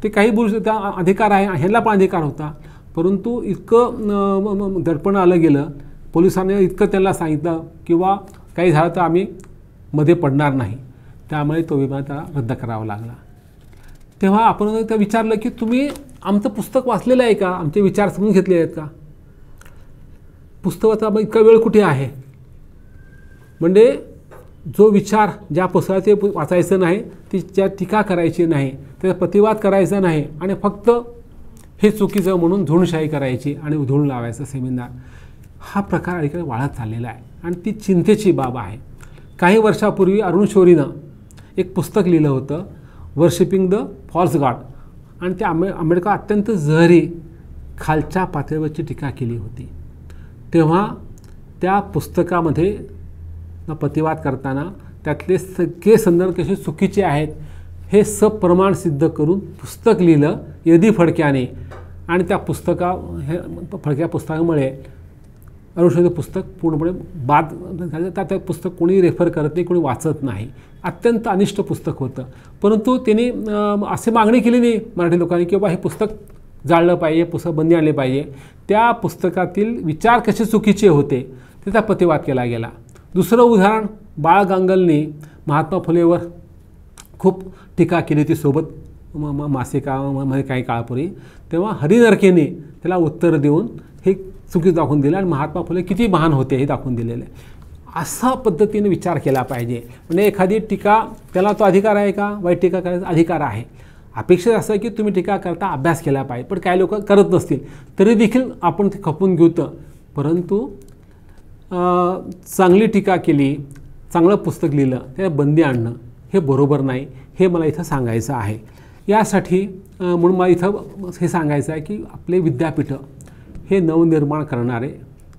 ते काही बोलू, त्या अधिकार आहे, ह्याला पण अधिकार होता. परंतु इतकं दडपण आलं गेलं, पोलिसांनी इतकं त्यांना सांगितलं किंवा काही झालं तर आम्ही मध्ये पडणार नाही, त्यामुळे तो विमान त्याला रद्द करावा लागला. तेव्हा आपण त्या विचारलं की तुम्ही आमचं पुस्तक वाचलेलं आहे का, आमचे विचार समजून घेतले आहेत का. पुस्तकाचा मग इतका वेळ कुठे आहे. म्हणजे जो विचार ज्या पुस्तकाचे वाचायचं नाही, तिच्या टीका करायची नाही, त्याचा प्रतिवाद करायचा नाही आणि फक्त हे चुकीचं म्हणून धुळशाही करायची आणि उधळून लावायचं सेमिनार, हा प्रकार अलीकडे वाढत चाललेला आहे आणि ती चिंतेची बाब आहे. काही वर्षापूर्वी अरुण शौरीनं एक पुस्तक लिहिलं होतं, वर्शिपिंग द फॉल्स गॉड, आणि त्या आंबेडकर अत्यंत जहरी खालच्या पातळीवरची टीका केली होती. तेव्हा त्या पुस्तकामध्ये प्रतिवाद करताना त्यातले सगळे संदर्भ कसे चुकीचे आहेत हे सप्रमाण सिद्ध करून पुस्तक लिहिलं यदी फडक्याने. आणि त्या फडक्या पुस्तकामुळे अरुण पुस्तक पूर्णपणे बाद झालं. त्या पुस्तक कोणी रेफर करत नाही, कोणी वाचत नाही. अत्यंत अनिष्ट पुस्तक होतं. परंतु त्यांनी अशी मागणी केली नाही मराठी लोकांनी की बाबा हे पुस्तक जाळलं पाहिजे, पुस्तक बंदी आणले पाहिजे. त्या पुस्तकातील विचार कसे चुकीचे होते त्याचा प्रतिवाद केला गेला. दुसरं उदाहरण, बाळ गांगलनी महात्मा फुलेवर खूप टीका केली होती सोबत मासिकामध्ये काही काळापूर्वी. तेव्हा हरिनरकेने त्याला उत्तर देऊन हे चुकी दाखवून दिलं आणि महात्मा फुले किती महान होते हे दाखवून दिलेलं आहे. असा पद्धतीने विचार केला पाहिजे. म्हणजे एखादी टीका, त्याला तो अधिकार आहे का, वाईट टीका करायचा अधिकार आहे. अपेक्षित असं की तुम्ही टीका करता अभ्यास केला पाहिजे, पण काही लोक करत नसतील तरी देखील आपण ते खपून घेऊ. परंतु चांगली टीका केली, चांगलं पुस्तक लिहिलं, त्याला बंदी आणणं हे बरोबर नाही, हे मला इथं सांगायचं आहे. यासाठी म्हणून मला इथं हे सांगायचं आहे की आपले विद्यापीठं हे नवनिर्माण करणारे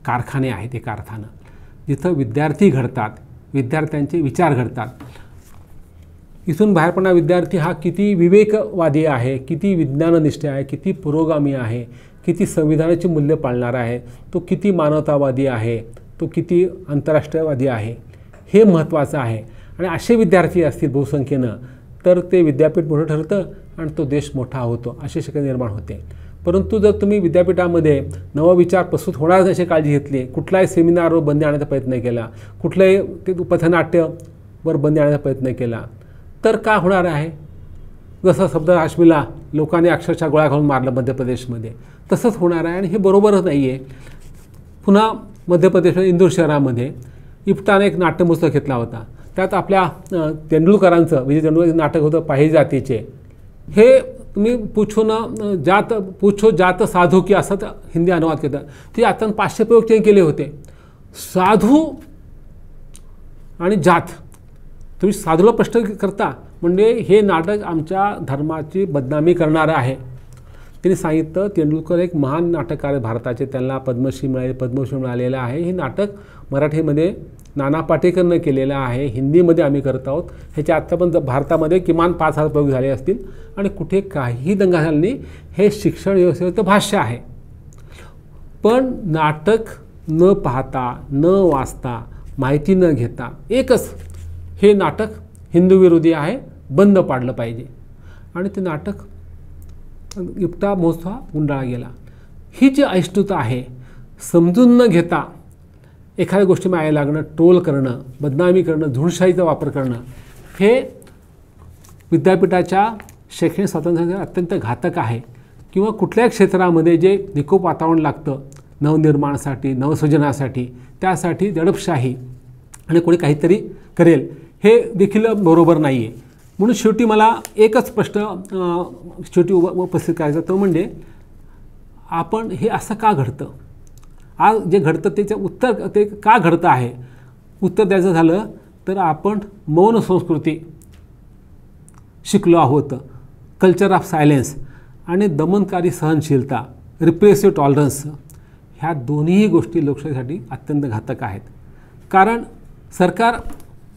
कारखाने आहेत. हे कारखानं जिथं विद्यार्थी घडतात, विद्यार्थ्यांचे विचार घडतात. इथून बाहेर पडणारा विद्यार्थी हा किती विवेकवादी आहे, किती विज्ञाननिष्ठ आहे, किती पुरोगामी आहे, किती संविधानाची मूल्य पाळणारा आहे, तो किती मानवतावादी आहे, तो किती आंतरराष्ट्रीयवादी आहे, हे महत्त्वाचं आहे. आणि असे विद्यार्थी असतील बहुसंख्येनं तर ते विद्यापीठ मोठं ठरतं आणि तो देश मोठा होतो, अशी शक्यता निर्माण होते. परंतु जर तुम्ही विद्यापीठामध्ये नवविचार प्रस्तुत होणार अशी काळजी घेतली, कुठलाही सेमिनारवर बंदी आणण्याचा प्रयत्न केला, कुठल्याही ते पथनाट्यवर बंदी आणण्याचा प्रयत्न केला, तर काय होणार आहे? जसं सफदर हाशमीला लोकांनी अक्षरशः गोळ्या घालून मारलं मध्य प्रदेशमध्ये, तसंच होणार आहे. आणि हे बरोबरच नाही आहे. पुन्हा मध्य प्रदेशमध्ये इंदूर शहरामध्ये इप्टाने एक नाट्यमहोत्सव घेतला होता. त्यात आपल्या तेंडुलकरांचं, विजय तेंडुलकर नाटक होतं पाही जातीचे. हे तुम्ही पूछो जात साधू की असं हिंदी अनुवाद केला. ते आता 500 प्रयोग त्यांनी केले होते. साधू आणि जात, तुम्ही साधूला प्रश्न करता म्हणजे हे नाटक आमच्या धर्माची बदनामी करणारं आहे. त्यांनी सांगितलं तेंडुलकर एक महान नाटककार आहे भारताचे, त्यांना पद्मश्री मिळालेलं आहे. हे नाटक मराठीमध्ये नाना पाटेकरनं केलेलं आहे, हिंदीमध्ये आम्ही करत आहोत. ह्याच्या आत्ता पण भारतामध्ये किमान 5000 प्रयोग झाले असतील आणि कुठे काहीही दंगा झाला नाही. हे शिक्षण व्यवस्थेचं भाष्य आहे. पण नाटक न पाहता, न वाचता, माहिती न घेता एकच हे नाटक हिंदू विरोधी आहे, बंद पाडलं पाहिजे. आणि ते नाटक इप्टा महोत्सव गुंडाळा गेला. ही जी अहिष्णुता आहे, समजून न घेता एखाद्या गोष्टी मागे लागणं, ट्रोल करणं, बदनामी करणं, झुंडशाहीचा वापर करणं, हे विद्यापीठाच्या शैक्षणिक स्वातंत्र्यासाठी अत्यंत घातक आहे. किंवा कुठल्याही क्षेत्रामध्ये जे निकोप वातावरण लागतं नवनिर्माणासाठी, नवसृजनासाठी, त्यासाठी दडपशाही आणि कोणी काहीतरी करेल हे देखील बरोबर नाही आहे. म्हणून शेवटी मला एकच प्रश्न शेवटी उपस्थित करायचा, तो म्हणजे आपण हे असं का घडतं, आज जे घडतं त्याचं उत्तर ते का घडतं आहे. उत्तर द्यायचं झालं तर आपण मौन संस्कृती शिकलो आहोत, कल्चर ऑफ सायलेन्स आणि दमनकारी सहनशीलता, रिप्रेसिव्ह टॉलरन्स, ह्या दोन्ही गोष्टी लोकशाहीसाठी अत्यंत घातक आहेत. कारण सरकार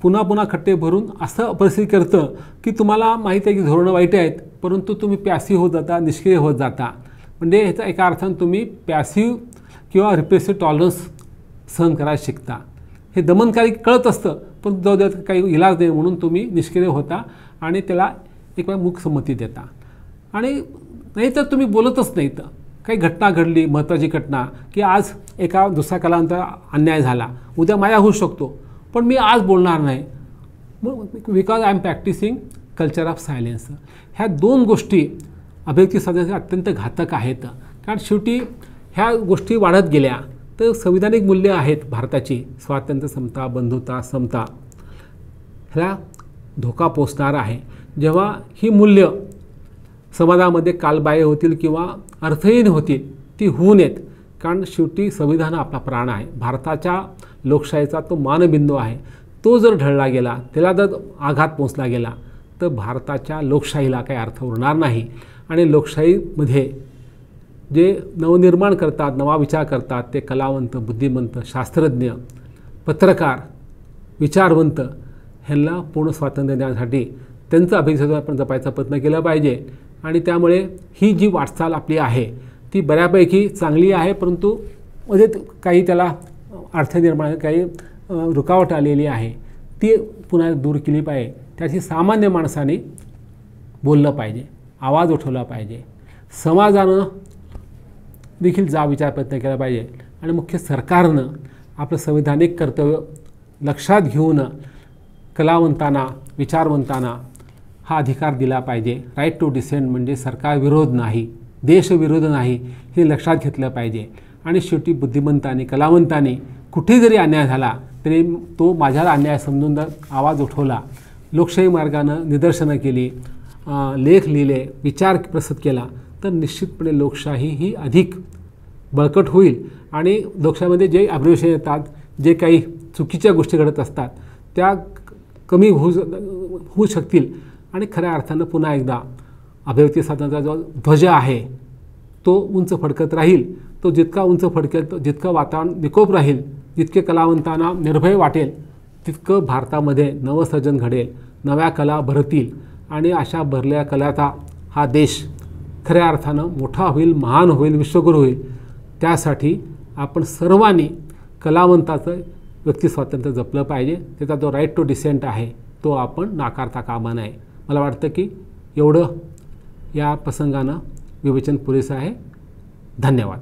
पुन्हा पुन्हा खट्टे भरून असं परिस्थिती करतं की तुम्हाला माहीत आहे की धोरणं वाईट आहेत, परंतु तुम्ही पॅसिव्ह होत जाता, निष्क्रिय होत जाता. म्हणजे ह्याचा एका अर्थानं तुम्ही पॅसिव्ह किंवा रिप्रेसिव्ह टॉलरन्स सहन करायला शिकता. हे दमनकारी कळत असतं, पण जाऊ द्या काही इलाज नाही म्हणून तुम्ही निष्क्रिय होता आणि त्याला एक मूकसंमती देता. आणि नाहीतर तुम्ही बोलतच नाहीत. काही घटना घडली, महत्त्वाची घटना, की आज एका दुसऱ्या कलावंताला अन्याय झाला, उद्या माझ्या होऊ शकतो, पण मी आज बोलणार नाही, because I am practising culture of silence. ह्या दोन गोष्टी अभिव्यक्ती स्वातंत्र्यासाठी अत्यंत घातक आहेत. कारण शेवटी ह्या गोष्टी वाढत गेल्या तर संविधानिक मूल्य आहेत भारताची, स्वातंत्र्य, समता, बंधुता, समता, ह्याला धोका पोचणार आहे. जेव्हा ही मूल्य समाजामध्ये कालबाह्य होतील किंवा अर्थहीन होतील, ती होऊ नयेत. कारण शेवटी संविधान आपला प्राण आहे, भारताच्या लोकशाहीचा तो मानबिंदू आहे. तो जर ढळला गेला, त्याला जर आघात पोचला गेला तर भारताच्या लोकशाहीला काही अर्थ उरणार नाही. आणि लोकशाहीमध्ये जे नवनिर्माण करतात, नवा विचार करतात, ते कलावंत, बुद्धिमंत, शास्त्रज्ञ, पत्रकार, विचारवंत, ह्यांना पूर्ण स्वातंत्र्य देण्यासाठी त्यांचं अभिव्यक्ती आपण जपायचा प्रयत्न केला पाहिजे. आणि त्यामुळे ही जी वाटचाल आपली आहे ती बऱ्यापैकी चांगली आहे, परंतु मध्ये काही त्याला अर्थ निर्माण, काही रुकावट आलेली आहे, ती पुन्हा दूर केली पाहिजे. त्याची सामान्य माणसाने बोललं पाहिजे, आवाज उठवला पाहिजे, समाजानं देखील विचार प्रयत्न केला पाहिजे. आणि मुख्य सरकारनं आपलं संविधानिक कर्तव्य लक्षात घेऊन कलावंतांना, विचारवंतांना हा अधिकार दिला पाहिजे. राईट टू डिसेंट म्हणजे सरकार विरोध नाही, देशविरोध नाही, हे लक्षात घेतलं पाहिजे. आणि शेवटी बुद्धिमंतांनी, कलावंतांनी कुठे जरी अन्याय झाला तरी तो माझ्याला अन्याय समजून जर आवाज उठवला, लोकशाही मार्गानं निदर्शनं केली, लेख लिहिले, विचार प्रसारित केला, तर निश्चितपणे लोकशाही ही अधिक बळकट होईल. आणि लोकशाहीमध्ये जे अब्रिव्हिएशन येतात, जे काही चुकीच्या गोष्टी घडत असतात, त्या कमी होऊ शकतील आणि खऱ्या अर्थानं पुन्हा एकदा अभिव्यक्ती स्वातंत्र्याचा जो ध्वज आहे तो उंच फडकत राहील. तो जितका उंच फडकेल तो जितकं वातावरण निकोप राहील, जितके कलावंतांना निर्भय वाटेल, तितकं भारतामध्ये नवसर्जन घडेल, नव्या कला भरतील आणि अशा भरलेल्या कलाचा हा देश खऱ्या अर्थानं मोठा होईल, महान होईल, विश्वगुरू होईल. त्यासाठी आपण सर्वांनी कलावंताचं व्यक्तिस्वातंत्र्य जपलं पाहिजे. त्याचा जो राईट टू डिसेंट आहे तो आपण नाकारता कामा नये. मला वाटतं की एवढं या प्रसंगानं विवेचन पुरेसं आहे. धन्यवाद.